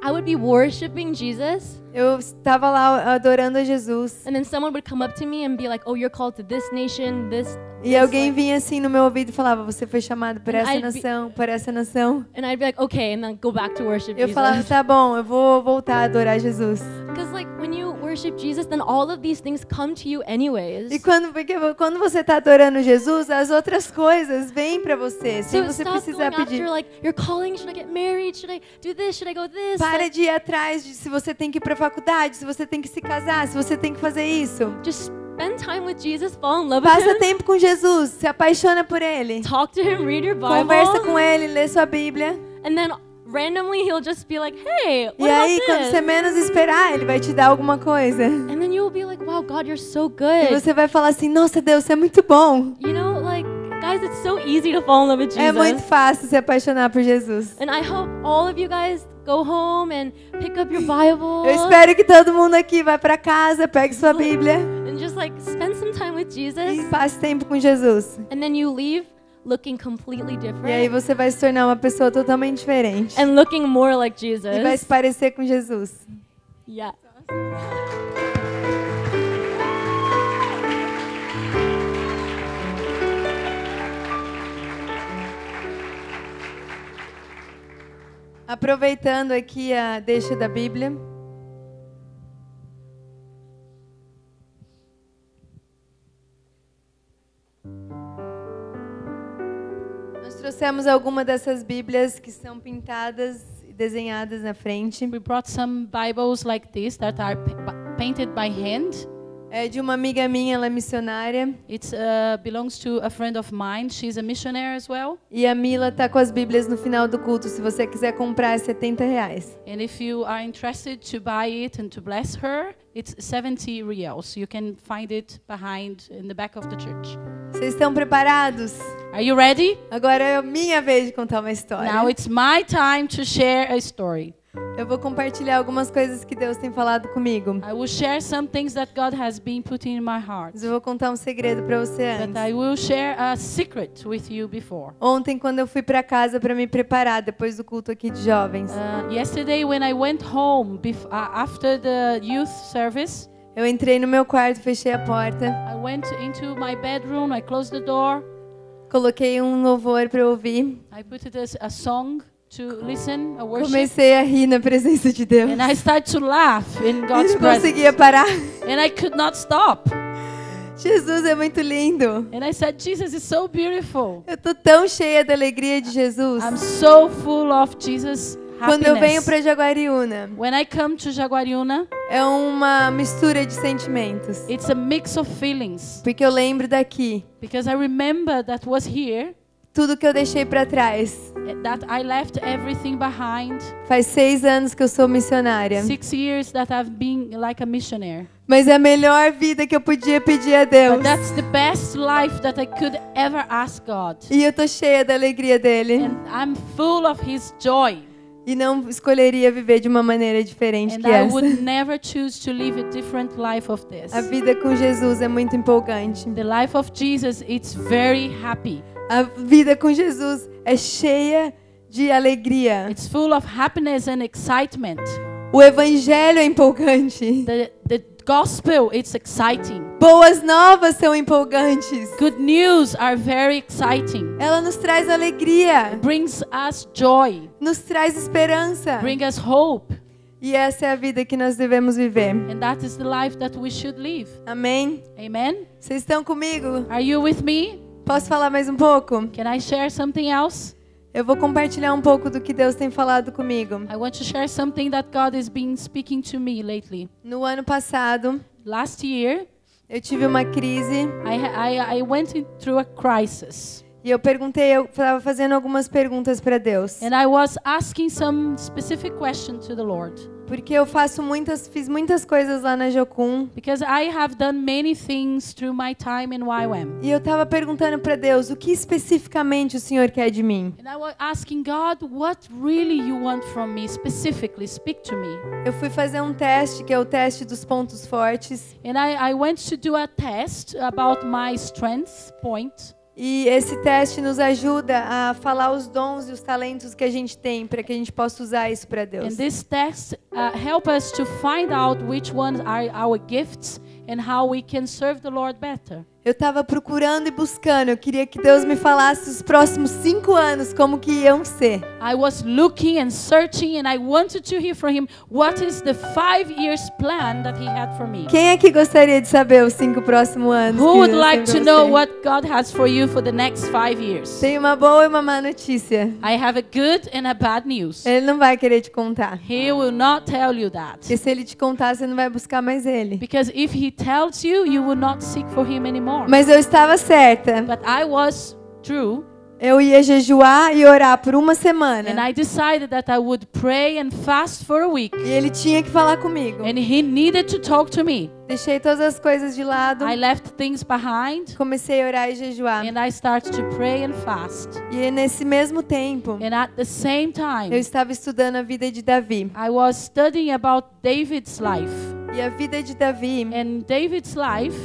I would be worshiping Jesus, Eu estava lá adorando a Jesus. and then someone would come up to me and be like, "Oh, you're called to this nation, this." E alguém vinha assim no meu ouvido e falava, você foi chamado por essa I'd be- nação, por essa nação. And I'd be like, "Okay," and then go back to worship Eu falava, Jesus. tá bom, eu vou voltar a adorar Jesus. Because like when you worship Jesus, then all of these things come to you anyways. E quando você está adorando Jesus, as outras coisas vêm para você, sem So você stop precisar going pedir. after like your calling. Should I get married? Should I do this? Should I go this? Para Like, de ir atrás de se você tem que ir para a faculdade, se você tem que se casar, se você tem que fazer isso. just spend time with Jesus, fall in love with Passa Him, tempo com Jesus, se apaixona por Ele. talk to Him, read your Bible, Conversa com Ele, lê sua Bíblia. and then randomly He'll just be like, "Hey, what E aí, about quando this?" você menos esperar, Ele vai te dar alguma coisa. And then you'll be like, "Wow, God, you're so E good." você vai falar assim, nossa Deus, você é muito bom. You know, like guys, it's so easy to fall in love with Jesus. É muito fácil se apaixonar por Jesus. And I hope all of you guys go home and pick up your Bible Eu espero que todo mundo aqui vá para casa, pegue sua Bíblia and just like spend some time with e Jesus. passe tempo com Jesus. And then you leave looking completely different E aí você vai se tornar uma pessoa totalmente diferente. and looking more like Jesus. E vai se parecer com Jesus. Yeah. Aproveitando aqui a deixa da Bíblia. Nós trouxemos alguma dessas Bíblias que são pintadas e desenhadas na frente. We brought some Bibles like this that are painted by hand. É de uma amiga minha, ela é missionária. It belongs to a friend of mine. She's a missionary as well. E a Mila tá com as Bíblias no final do culto. Se você quiser comprar, é R$70. And if you are interested to buy it and to bless her, it's 70 reals. You can find it behind in the back of the church. Vocês estão preparados? Are you ready? Agora é a minha vez de contar uma história. Now it's my time to share a story. Eu vou compartilhar algumas coisas que Deus tem falado comigo. I will share some things that God has been putting in my heart. Mas eu vou contar um segredo para você But antes. I will share a secret with you before. Ontem, quando eu fui para casa para me preparar depois do culto aqui de jovens, Yesterday, when I went home after the youth service, eu entrei no meu quarto, fechei a porta, I went into my bedroom, I closed the door, coloquei um louvor para ouvir, I put it as a song to listen, a worship, comecei a rir na presença de Deus. and I started to laugh in E God's não conseguia presence. parar. And I could not stop. Jesus é muito lindo. And I said, Jesus is so beautiful. Eu tô tão cheia da alegria de Jesus. I'm so full of Jesus' Quando eu venho happiness. para Jaguariúna, When I come to Jaguariúna, é uma mistura de sentimentos. it's a mix of feelings. Porque eu lembro daqui Because I remember that was here, tudo que eu deixei para trás. that I left everything behind. Faz 6 anos que eu sou missionária. 6 years that I've been like a missionary. Mas é a melhor vida que eu podia pedir a Deus. But that's the best life that I could ever ask God. E eu tô cheia da alegria dele. And I'm full of His joy. E não escolheria viver de uma maneira diferente And que I essa. would never choose to live a different life of this. A vida com Jesus é muito empolgante. The life of Jesus, it's very happy. A vida com Jesus é cheia de alegria. It's full of happiness and excitement. O evangelho é empolgante. The gospel, it's exciting. Boas novas são empolgantes. Good news are very exciting. Ela nos traz alegria, Brings us joy, nos traz esperança. bring us hope. E essa é a vida que nós devemos viver. And that is the life that we should live. Amém? Amen? Vocês estão comigo? Are you with me? Posso falar mais um pouco? Can I share something else? Eu vou compartilhar um pouco do que Deus tem falado comigo. I want to share something that God has been speaking to me lately. No ano passado, Last year, eu tive uma crise I went through a crisis. E eu estava fazendo algumas perguntas para Deus. And I was asking some specific question to the Lord. Porque eu fiz muitas coisas lá na Jocum. Because I have done many things through my time in YWAM. E eu estava perguntando para Deus, o que especificamente o Senhor quer de mim? And I was asking God, what really you want from me specifically? Speak to me. Eu fui fazer um teste, que é o teste dos pontos fortes. And I went to do a test about my strength point. E esse teste nos ajuda a falar os dons e os talentos que a gente tem, para que a gente possa usar isso para Deus. And this test help us to find out which ones are our gifts and how we can serve the Lord better. Eu estava procurando e buscando. Eu queria que Deus me falasse os próximos 5 anos como que iam ser. I was looking and searching and I wanted to hear from him what is the 5 years plan that he had for me. Quem é que gostaria de saber os 5 próximos anos? Who que would Deus like tem to pra know você? what God has for you for the next 5 years? Tem uma boa e uma má notícia. I have a good and a bad news. Ele não vai querer te contar. He will not tell you that. Porque se ele te contar, você não vai buscar mais ele. Because if he tells you, you will not seek for him anymore. Mas eu estava certa. But I was true. Eu ia jejuar e orar por uma semana. And I decided that I would pray and fast for a week. E ele tinha que falar comigo. And he needed to talk to me. Deixei todas as coisas de lado. I left things behind. Comecei a orar e jejuar. And I started to pray and fast. E nesse mesmo tempo, And at the same eu time, estava estudando a vida de Davi. I was studying about David's life. E a vida de Davi And David's life,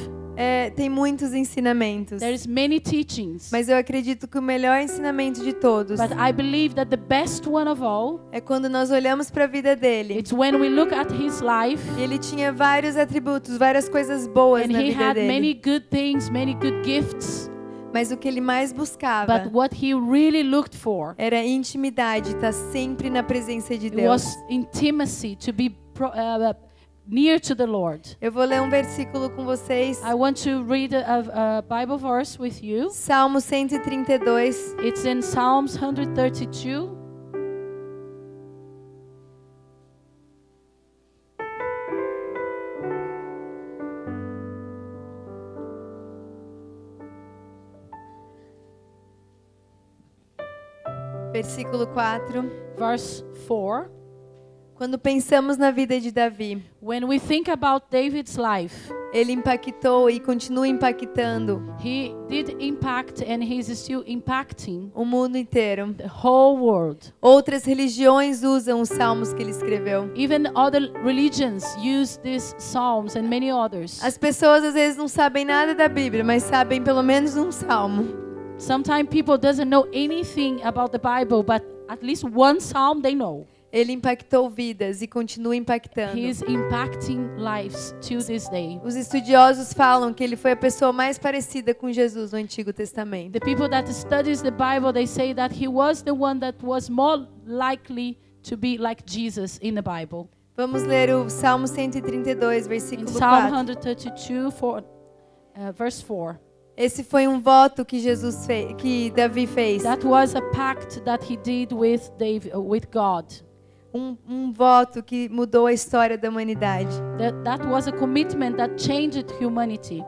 tem muitos ensinamentos. there is many teachings. Mas eu acredito que o melhor ensinamento de todos But I believe that the best one of all, é quando nós olhamos para a vida dele. it's when we look at his life. E ele tinha vários atributos, várias coisas boas And na he vida had many dele. good things, many good gifts. Mas o que ele mais buscava But what he really looked for, era intimidade, estar sempre na presença de it Deus. was intimacy, to be near to the Lord. Eu vou ler um versículo com vocês. I want to read a Bible verse with you. Salmo 132. It's in Psalms 132. Versículo 4. Verse 4. Quando pensamos na vida de Davi, When we think about David's life, ele impactou e continua impactando he did impact and he's still impacting o mundo inteiro. the whole world. Outras religiões usam os salmos que ele escreveu. Even other religions use these psalms and many others. As pessoas às vezes não sabem nada da Bíblia, mas sabem pelo menos um salmo. Sometimes people doesn't know anything about the Bible, but at least one psalm they know. Ele impactou vidas e continua impactando. He is impacting lives to this day. Os estudiosos falam que ele foi a pessoa mais parecida com Jesus no Antigo Testamento. The people that studies the Bible, they say that he was the one that was more likely to be like Jesus in the Bible. Vamos ler o Salmo 132, In versículo Psalm 4. 132, verse 4. Esse foi um voto que que Davi fez. That was a pact that he did with God. Um voto que mudou a história da humanidade. That was a commitment that changed humanity.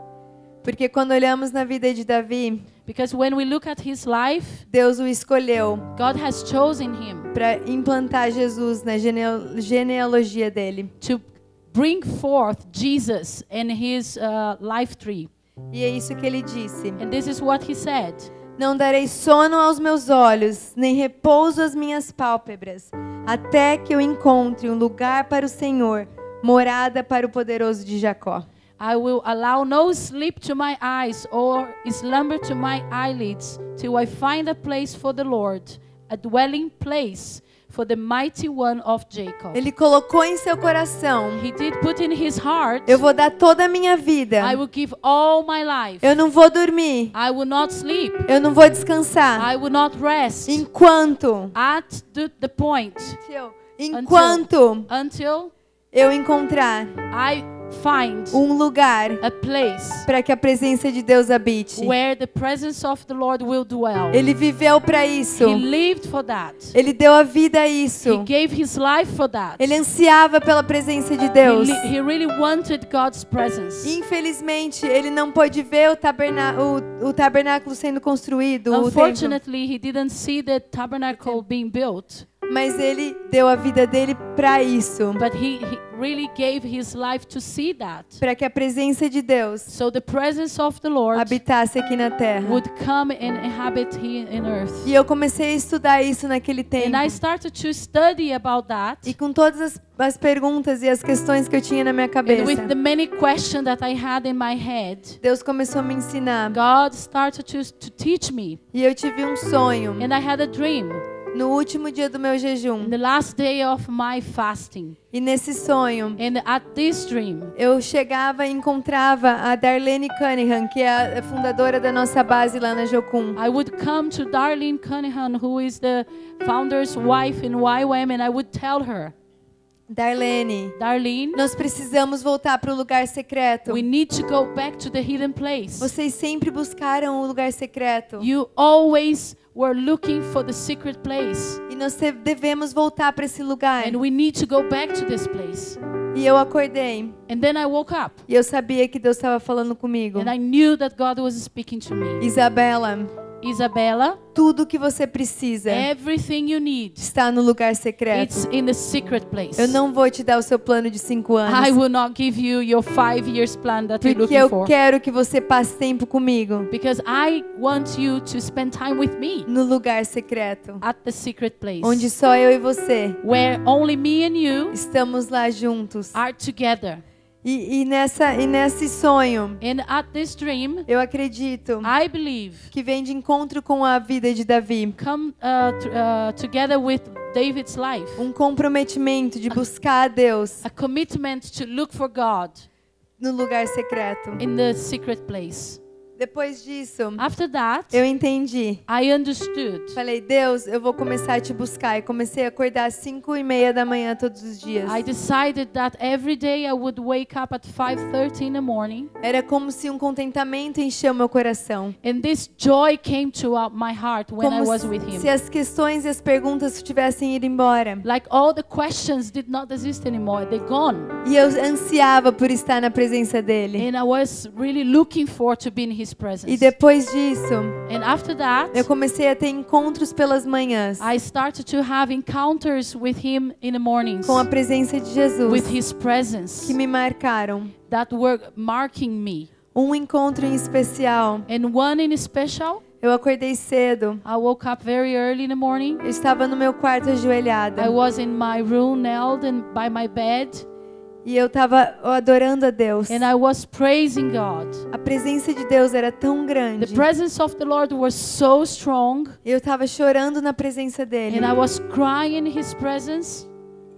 Porque quando olhamos na vida de Davi, Because when we look at his life, Deus o escolheu God has chosen him para implantar Jesus na genealogia dele. to bring forth Jesus in his life tree. E é isso que ele disse. And this is what he said. Não darei sono aos meus olhos, nem repouso às minhas pálpebras, até que eu encontre um lugar para o Senhor, morada para o poderoso de Jacó. I will allow no sleep to my eyes or slumber to my eyelids till I find a place for the Lord, a dwelling place for the mighty one of Jacob. Ele colocou em seu coração: He did put in his heart, eu vou dar toda a minha vida. I will give all my life. Eu não vou dormir. I will not sleep. Eu não vou descansar. I will not rest Enquanto at the point enquanto until eu encontrar I find lugar a place para que a presença de Deus habite. where the presence of the Lord will dwell. Ele viveu para isso. He lived for that. Ele deu a vida a He isso. gave his life for that. Ele ansiava pela presença de Deus. He really wanted God's presence. Infelizmente, ele não pôde ver o tabernáculo sendo construído, o templo, Unfortunately, he didn't see the tabernacle being built, mas ele deu a vida dele para isso, but he really gave his life to see that. para que a presença de Deus So the presence of the Lord habitasse aqui na terra. would come and inhabit here in earth. E eu comecei a estudar isso naquele tempo. And I started to study about that. E com todas as perguntas e as questões que eu tinha na minha And cabeça, with the many questions that I had in my head, Deus começou a me ensinar. God started to teach me. E eu tive um sonho And I had a dream no último dia do meu in jejum. the last day of my fasting. E nesse sonho, And at this dream, eu chegava e encontrava a Darlene Cunningham, que é a fundadora da nossa base lá na Jocum. I would come to Darlene Cunningham, who is the founder's wife in YWAM, and I would tell her, Darlene, Darlene, nós precisamos voltar para o lugar secreto. we need to go back to the hidden place. Vocês sempre buscaram o lugar secreto. You always were looking for the secret place. E nós devemos voltar para esse lugar. And we need to go back to this place. E eu acordei. And then I woke up. E eu sabia que Deus estava falando comigo. And I knew that God was speaking to me. Isabela, Isabella, tudo que você precisa everything you need, está no lugar secreto. it's in the secret place. Eu não vou te dar o seu plano de 5 I anos. will not give you your 5 years plan that you're Porque looking eu for. quero que você passe tempo comigo Because I want you to spend time with me no lugar secreto. at the secret place. Onde só eu e você Where only me and you estamos lá juntos. are together. E nesse sonho, And at this dream, eu acredito I believe, que vem de encontro com a vida de Davi. come together with David's life. Um comprometimento de buscar a Deus A commitment to look for God no lugar secreto. in the secret place. Depois disso, After that, eu entendi. I understood. Falei, Deus, eu vou começar a te buscar. E comecei a acordar às 5:30 da manhã todos os dias. I decided that every day I would wake up at 5:30 in the morning, Era como se um contentamento encheu meu coração. and this joy came to my heart when I Como was with Him. se as questões e as perguntas tivessem ido embora. Like all the questions did not exist anymore; they're gone. E eu ansiava por estar na presença dele. And I was really looking forward to be in His presence. E depois disso, And after that, eu comecei a ter encontros pelas manhãs I started to have encounters with Him in the mornings, com a presença de Jesus with His presence que me marcaram. that were marking me. Um encontro em especial. And one in special, Eu acordei cedo. I woke up very early in the morning. Eu estava no meu quarto ajoelhada. I was in my room, knelt by my bed, E eu estava adorando a Deus. and I was praising God. A presença de Deus era tão The grande. presence of the Lord was so strong, E eu estava chorando na presença dele. and I was crying in His presence,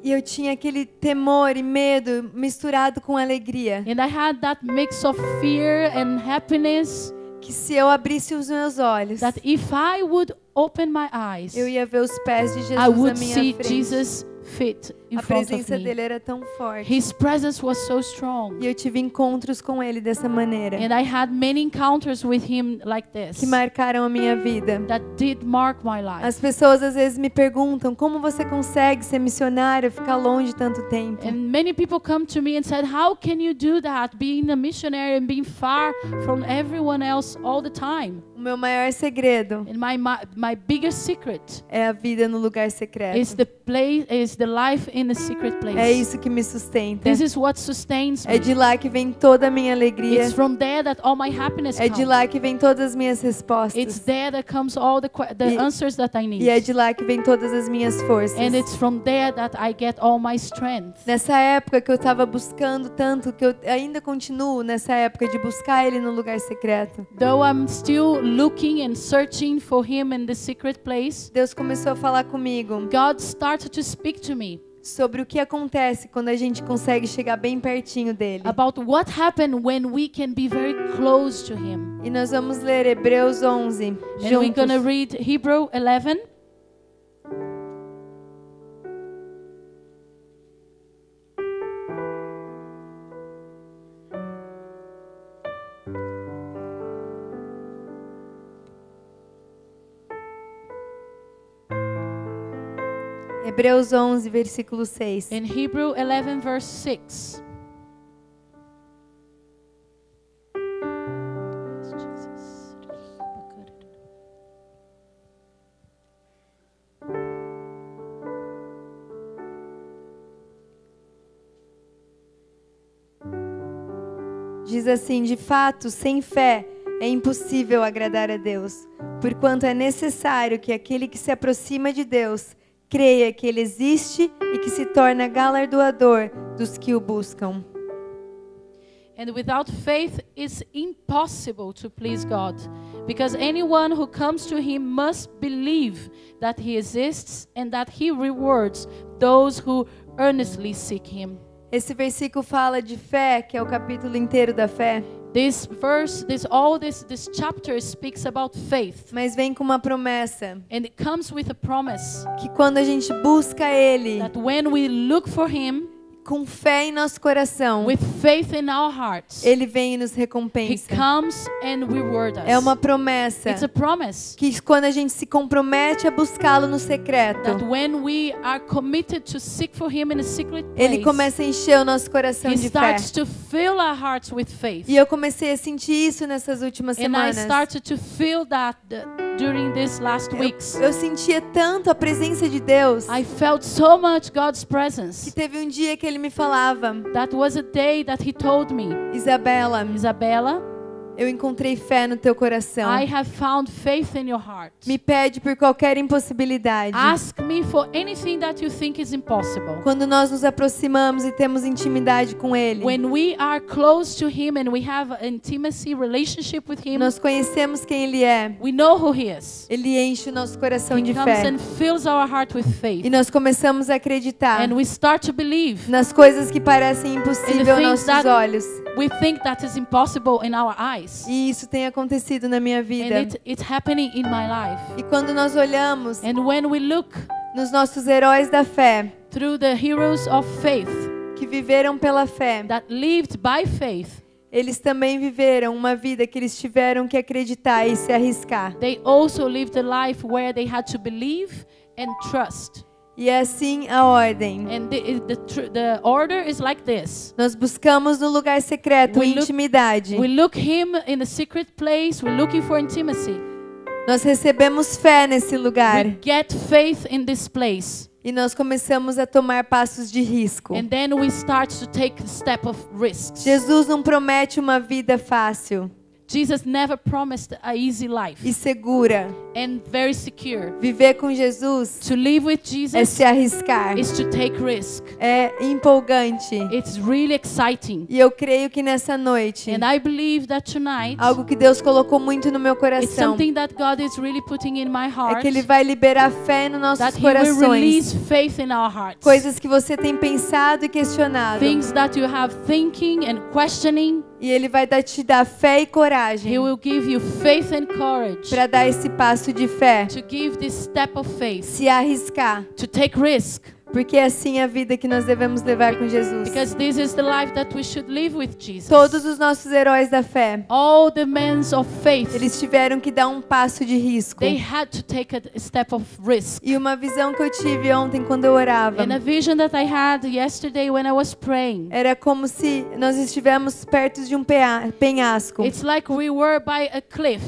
E eu tinha aquele temor e medo misturado com alegria. and I had that mix of fear and happiness Que se eu abrisse os meus olhos, that if I would open my eyes, eu ia ver os pés de I Jesus would na minha see frente. Jesus' feet in A front of presença me. dele era tão forte. His presence was so strong, E eu tive encontros com ele dessa maneira. and I had many encounters with Him like this Que marcaram a minha vida. that did mark my life. As pessoas às vezes me perguntam como você consegue ser missionário, ficar longe tanto tempo. And many people come to me and said, how can you do that, being a missionary and being far from everyone else all the time? O meu maior segredo And my biggest secret é a vida no lugar is secreto. the life in the secret place. É isso que me sustenta. This is what sustains É me. de lá que vem toda a minha alegria. It's from there that all my happiness É de comes. lá que vem todas as minhas It's respostas. there that comes all the E- answers that I need. E é de lá que vem todas as minhas forças. And it's from there that I get all my strength. Nessa época que eu estava buscando tanto, que eu ainda continuo nessa época de buscar ele no lugar secreto. Though I'm still looking and searching for Him in the secret place, Deus começou a falar comigo God started to speak to me sobre o que acontece quando a gente consegue chegar bem pertinho dele. about what happened when we can be very close to Him. E nós vamos ler Hebreus 11 And we're going to juntos. read Hebrew 11. Hebreus 11, versículo 6. In Hebrew 11 verse 6. Diz assim: de fato, sem fé é impossível agradar a Deus, porquanto é necessário que aquele que se aproxima de Deus creia que Ele existe e que se torna galardoador dos que o buscam. And without faith it's impossible to please God, because anyone who comes to him must believe that he exists and that he rewards those who earnestly seek him. Esse versículo fala de fé, que é o capítulo inteiro da fé, This verse, this chapter speaks about faith, mas vem com uma promessa, and it comes with a promise que quando a gente busca Ele that when we look for him com fé em nosso coração, with faith in our hearts, Ele vem e nos he recompensa. comes and rewards us. É uma promessa It's a promise que quando a gente se compromete a buscá-lo no secreto, that when we are committed to seek for him in a secret Ele place, começa a encher o nosso coração he de fé. starts to fill our hearts with faith. E eu comecei a sentir isso nessas últimas And I semanas. started to feel that during these last weeks. Eu sentia tanto a presença de Deus I felt so much God's que presence. teve um dia que Ele me falava: That was a day that he told me, Isabela, Isabella, eu encontrei fé no teu coração. I have found faith in your heart. Me pede por qualquer impossibilidade. Ask me for anything that you think is impossible. Quando nós nos aproximamos e temos intimidade com Ele, When we are close to him and we have an intimacy relationship with him, nós conhecemos quem Ele é. we know who he is. Ele enche o nosso coração He de comes fé. and fills our heart with faith. E nós começamos a acreditar And we start to believe. nas coisas que parecem impossíveis aos things nossos that- olhos. We think that is impossible in our eyes. E isso tem acontecido na minha And vida. it's happening in my life. E quando nós olhamos And when we look nos nossos heróis da fé, through the heroes of faith que viveram pela fé, that lived by faith, eles também viveram uma vida que eles tiveram que acreditar e se arriscar. they also lived a life where they had to believe and trust. E é assim a ordem. And the order is like this. Nós buscamos no lugar secreto We look- intimidade. We look him in a secret place. We're looking for intimacy. Nós recebemos fé nesse lugar. We get faith in this place. E nós começamos a tomar passos de risco. And then we start to take a step of risks. Jesus não promete uma vida fácil Jesus never promised a easy life e segura. and very secure. Viver com Jesus To live with é Jesus se arriscar. is to take risk. É empolgante. It's really exciting. E eu creio que nessa noite, And I believe that tonight algo que Deus colocou muito no meu it's coração something that God is really putting in my é heart, que Ele vai liberar fé nos nossos that He will corações. release faith in our hearts. Coisas que você tem pensado e questionado. Things that you have thinking and questioning, E Ele vai te dar fé e coragem He will give you faith and courage para dar esse passo de fé. to give this step of faith, Se arriscar. to take risk. Porque é assim a vida que nós devemos levar com Jesus. Because this is the life that we should live with Jesus. Todos os nossos heróis da fé, All the men of faith, eles tiveram que dar um passo de risco. they had to take a step of risk. E uma visão que eu tive ontem quando eu orava, And a vision that I had yesterday when I was praying, era como se nós estivéssemos perto de um penhasco. it's like we were by a cliff,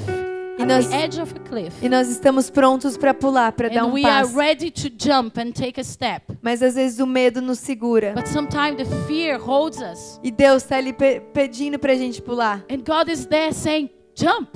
E at nós, the edge of a cliff. e nós estamos prontos para pular, para dar And um we are passo. ready to jump and take a step. Mas às vezes o medo nos segura. But sometimes the fear holds us. E Deus está ali pedindo para a gente pular. And God is there saying, jump.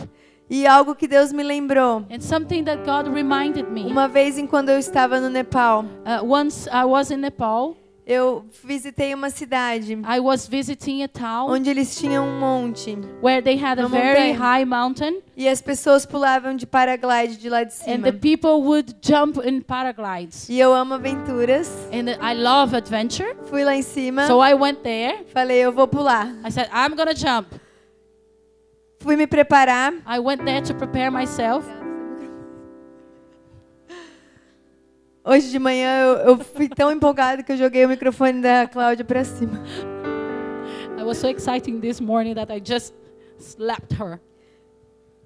E algo que Deus me lembrou. And something that God reminded me. Uma vez, quando eu estava no Nepal, Once I was in Nepal, eu visitei uma cidade I was visiting a town onde eles tinham um monte. where they had a Uma very montanha. high mountain. E as pessoas pulavam de paraglide de lá de And cima. the people would jump in paraglides. E eu amo aventuras. And I love adventure. Fui lá em cima. So I went there. Falei, eu vou pular. I said, I'm going to jump. Fui me preparar. I went there to prepare myself. Hoje de manhã eu fui tão empolgada que eu joguei o microfone da Cláudia para cima. I was so excited this morning that I just slapped her.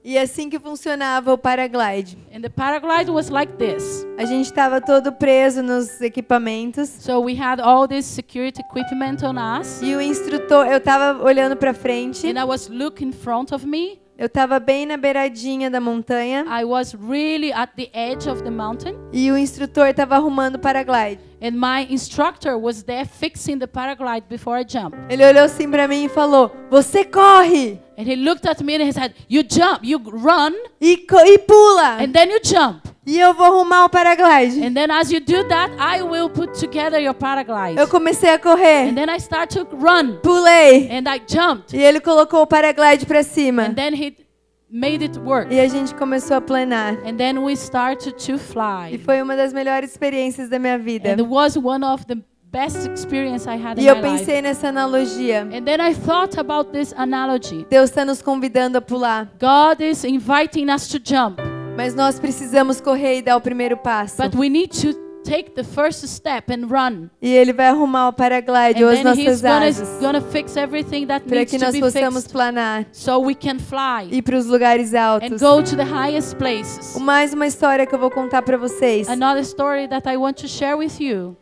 E assim que funcionava o paraglide. And the paraglide was like this. A gente estava todo preso nos equipamentos. So we had all this security equipment on us. E o instrutor, eu estava olhando para frente. And I was looking in front of me. Eu estava bem na beiradinha da montanha. I was really at the edge of the mountain. E o instrutor estava arrumando o paraglide. And my instructor was there fixing the paraglide before I jump. Ele olhou assim para mim e falou: "Você corre And he looked at me and he said, you jump, you run, e pula. and then you jump. E eu vou arrumar o paraglide." And then as you do that, I will put together your paraglide. Eu comecei a correr. And then I start to run. Pulei. And I jumped. E ele colocou o paraglide para cima. And then he made it work. E a gente começou a planar. And then we started to E fly. foi uma das melhores experiências da minha vida. And it was one of the best experience I had E in eu my life. pensei nessa analogia. And then I thought about this analogy. Deus está nos convidando a pular, God is inviting us to jump, mas nós precisamos correr e dar o primeiro passo. but we need to take the first step and run. E Ele vai arrumar o paraglide And ou as then He's nossas asas gonna fix everything that para needs que to nós be possamos fixed, planar so we can fly e ir para os lugares and altos. go to the highest places. Mais uma história que eu vou contar para vocês. Another story that I want to share with you.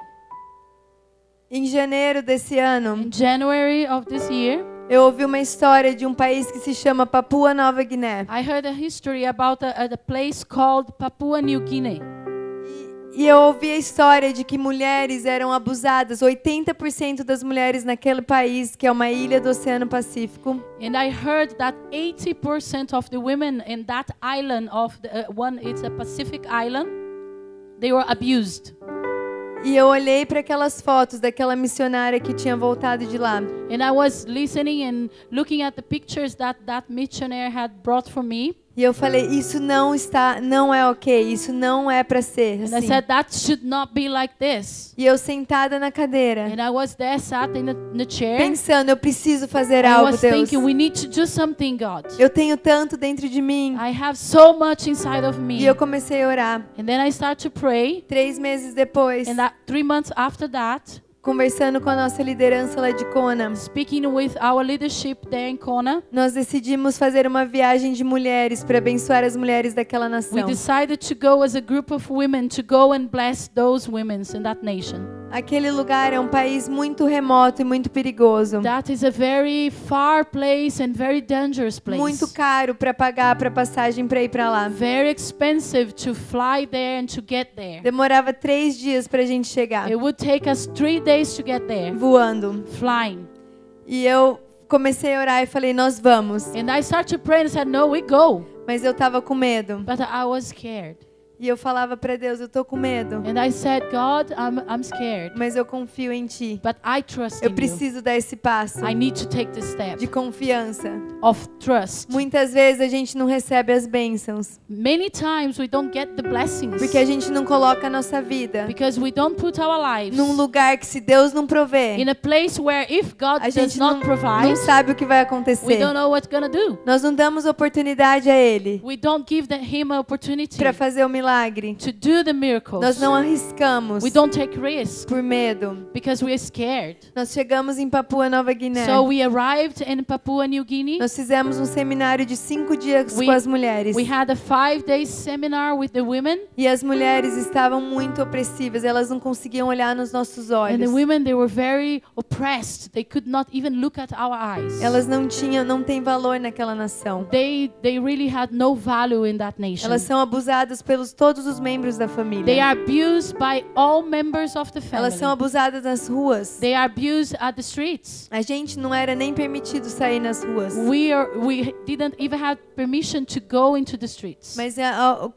Em janeiro desse ano, In January of this year, eu ouvi uma história de um país que se chama Papua Nova Guiné. I heard a history about a place called Papua New Guinea. E eu ouvi a história de que mulheres eram abusadas. 80% das mulheres naquele país, que é uma ilha do Oceano Pacífico, And I heard that 80% of the women in that island of the it's a Pacific island, they were abused. e eu olhei para aquelas fotos daquela missionária que tinha voltado de lá. And I was listening and looking at the pictures that missionary had brought for me. E eu falei, isso não é ok, isso não é para ser And I assim. said, that should not be like this. E eu sentada na cadeira, And I was there, sat in the chair. pensando, eu preciso fazer I algo, was Deus. thinking, we need to do something, God. Eu tenho tanto dentro de mim. I have so much inside of me. E eu comecei a orar. And then I start to pray. 3 meses depois, And 3 months after that, conversando com a nossa liderança lá de Kona, speaking with our leadership there in Kona, nós decidimos fazer uma viagem de mulheres para abençoar as mulheres daquela we nação. decided to go as a group of women to go and bless those women in that nation. Aquele lugar é um país muito remoto e muito perigoso. That is a very far place and very dangerous place. Muito caro para pagar para passagem para ir para lá. Very expensive to fly there and to get there. Demorava 3 dias para a gente chegar, It would take us 3 days to get there, voando. flying. E eu comecei a orar e falei, nós vamos. And I started to pray and said, no, we go. Mas eu tava com medo. But I was scared. E eu falava para Deus, eu tô com medo, And I said, God, I'm scared. mas eu confio em Ti. But I trust Eu in you. preciso dar esse passo I need to take this step de confiança. of trust. Muitas vezes a gente não recebe as bênçãos Many times we don't get the blessings porque a gente não coloca a nossa vida because we don't put our lives num lugar que, se Deus não prover, in a place where if God a does gente not não provide, sabe o que vai we acontecer. don't know what's gonna do. Nós não damos oportunidade a Ele We don't give him an opportunity para fazer o milagre. to do the miracles. Nós não arriscamos We don't take risks por medo. because we're scared. Nós chegamos em Papua Nova Guiné. So we arrived in Papua New Guinea. Nós fizemos um seminário de 5 dias We- com as mulheres. We had a 5-day seminar with the women, E as mulheres estavam muito opressivas. Elas não conseguiam olhar nos nossos and olhos. the women, they were very oppressed. They could not even look at our eyes. Elas não têm valor naquela nação. They really had no value in that nation. Elas são abusadas pelos todos os membros da família. They are abused by all members of the Elas são family. abusadas nas ruas. They are abused at the streets. A gente não era nem permitido sair nas ruas. We didn't even have permission to go into the streets. Mas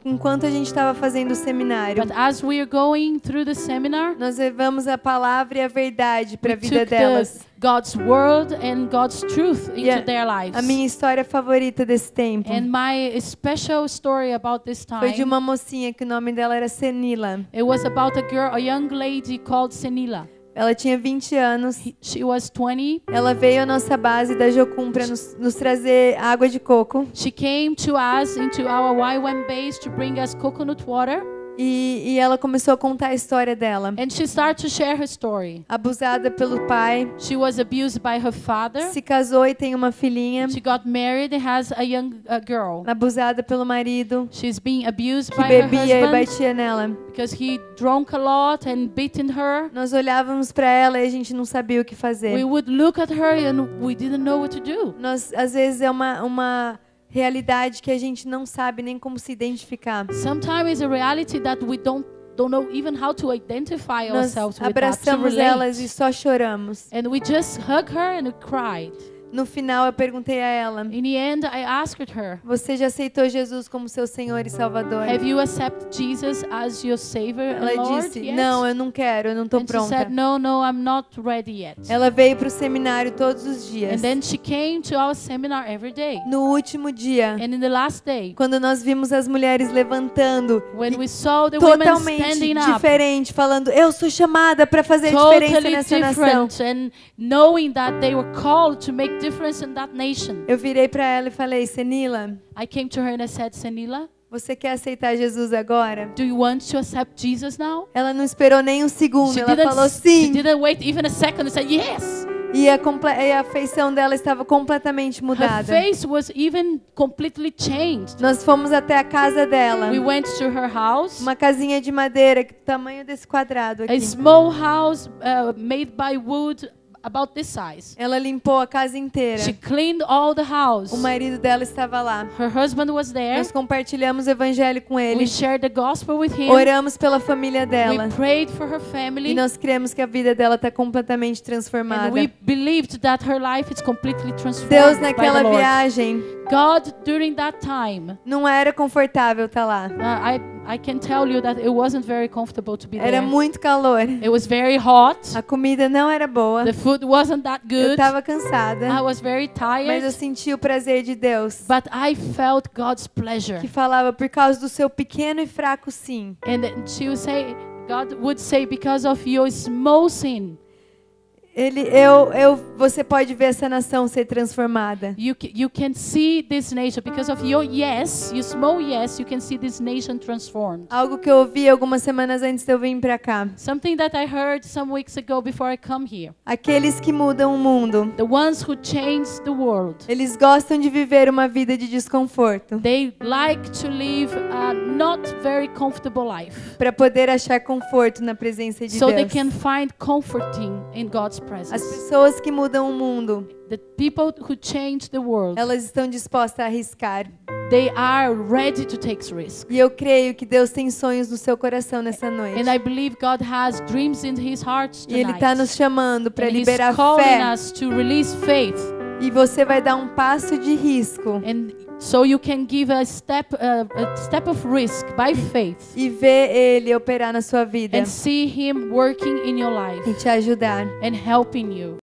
enquanto a gente estava fazendo o seminário, But as we are going through the seminar, nós levamos a palavra e a verdade para a we vida took delas. God's word and God's truth E into their lives. a minha história favorita desse tempo And my special story about this foi de time, uma mocinha que o nome dela era Senila. it was about a young lady called Senila. Ela tinha 20 anos. She was 20. Ela veio à nossa base da Jocum para nos trazer água de coco. She came to us into our YWAM base to bring us coconut water. E ela começou a contar a história dela. And she started to share her story. Abusada pelo pai, She was abused by her father. se casou e tem uma filhinha. She got married and has a young girl. Abusada pelo marido, She's being abused que by her bebia e husband batia nela. because he drank a lot and beaten her. Nós olhávamos para ela e a gente não sabia o que We fazer. would look at her and we didn't know what to do. Nós, às vezes é uma realidade que a gente não sabe nem como se identificar. Sometimes it's a reality that we don't know even how to identify Nós ourselves with that, to abraçamos elas e relate. só choramos. And we just hug her and we cried. No final eu perguntei a ela: In the end, I asked her, você já aceitou Jesus como seu Senhor e Salvador? have you accepted Jesus as your Savior and Ela Lord disse: yet? não, eu não quero, eu não estou And she pronta. said, no, I'm not ready yet. Ela veio para o seminário todos os dias. And then she came to our seminar every day. No último dia, And in the last day, quando nós vimos as mulheres levantando, when we saw the women totalmente standing up, diferente, falando: eu sou chamada para fazer diferença totally nessa nação. different, and knowing that they were called to make difference in that nation. Eu virei para ela e falei: Senila, I came to her and I said, Senila, você quer aceitar Jesus agora? do you want to accept Jesus now? Ela não esperou nem um segundo, ela falou She sim. didn't wait even a second and said yes. E a feição dela estava completamente Her mudada. face was even completely changed. Nós fomos até a casa dela. We went to her house, Uma casinha de madeira, do tamanho desse quadrado a aqui. small house made by wood about this size. Ela limpou a casa inteira. She cleaned all the house. O marido dela estava lá. Her husband was there. Nós compartilhamos o evangelho com ele. We shared the gospel with him. Oramos pela família dela. We prayed for her E family. nós cremos que a vida dela está completamente And transformada. we believed that her life is completely transformed Deus by the naquela Lord. viagem God, during that time, não era confortável estar lá. I can tell you that it wasn't very comfortable to be Era there. muito calor. It was very hot. A comida não era boa. The food wasn't that Eu good. estava cansada. I was very Mas eu tired. senti o prazer de Deus, But I felt God's pleasure. que falava: por causa do seu pequeno e fraco sim, And then she would say, God would say, because of your small sin, você pode ver essa nação ser transformada. you can see this nation. Because of your yes, your small yes, you can see this nation transformed. Algo que eu ouvi algumas semanas antes de eu vir para cá. Something that I heard some weeks ago before I come here. Aqueles que mudam o mundo, The ones who change the world, eles gostam de viver uma vida de desconforto, they like to live a not very comfortable life. para poder achar conforto na presença de So they Deus. can find comforting in God's As presence. pessoas que mudam o mundo, The people who change the world, elas estão dispostas a arriscar. they are ready to take risks. E eu creio que Deus tem sonhos no seu coração nessa noite. And I believe God has dreams in His heart E Ele tonight. está nos chamando para And He's liberar calling fé. us to release faith. E você vai dar um passo de risco And so you can give a step of risk by faith e ver Ele operar na sua vida and see Him working in your life e te ajudar. and helping you.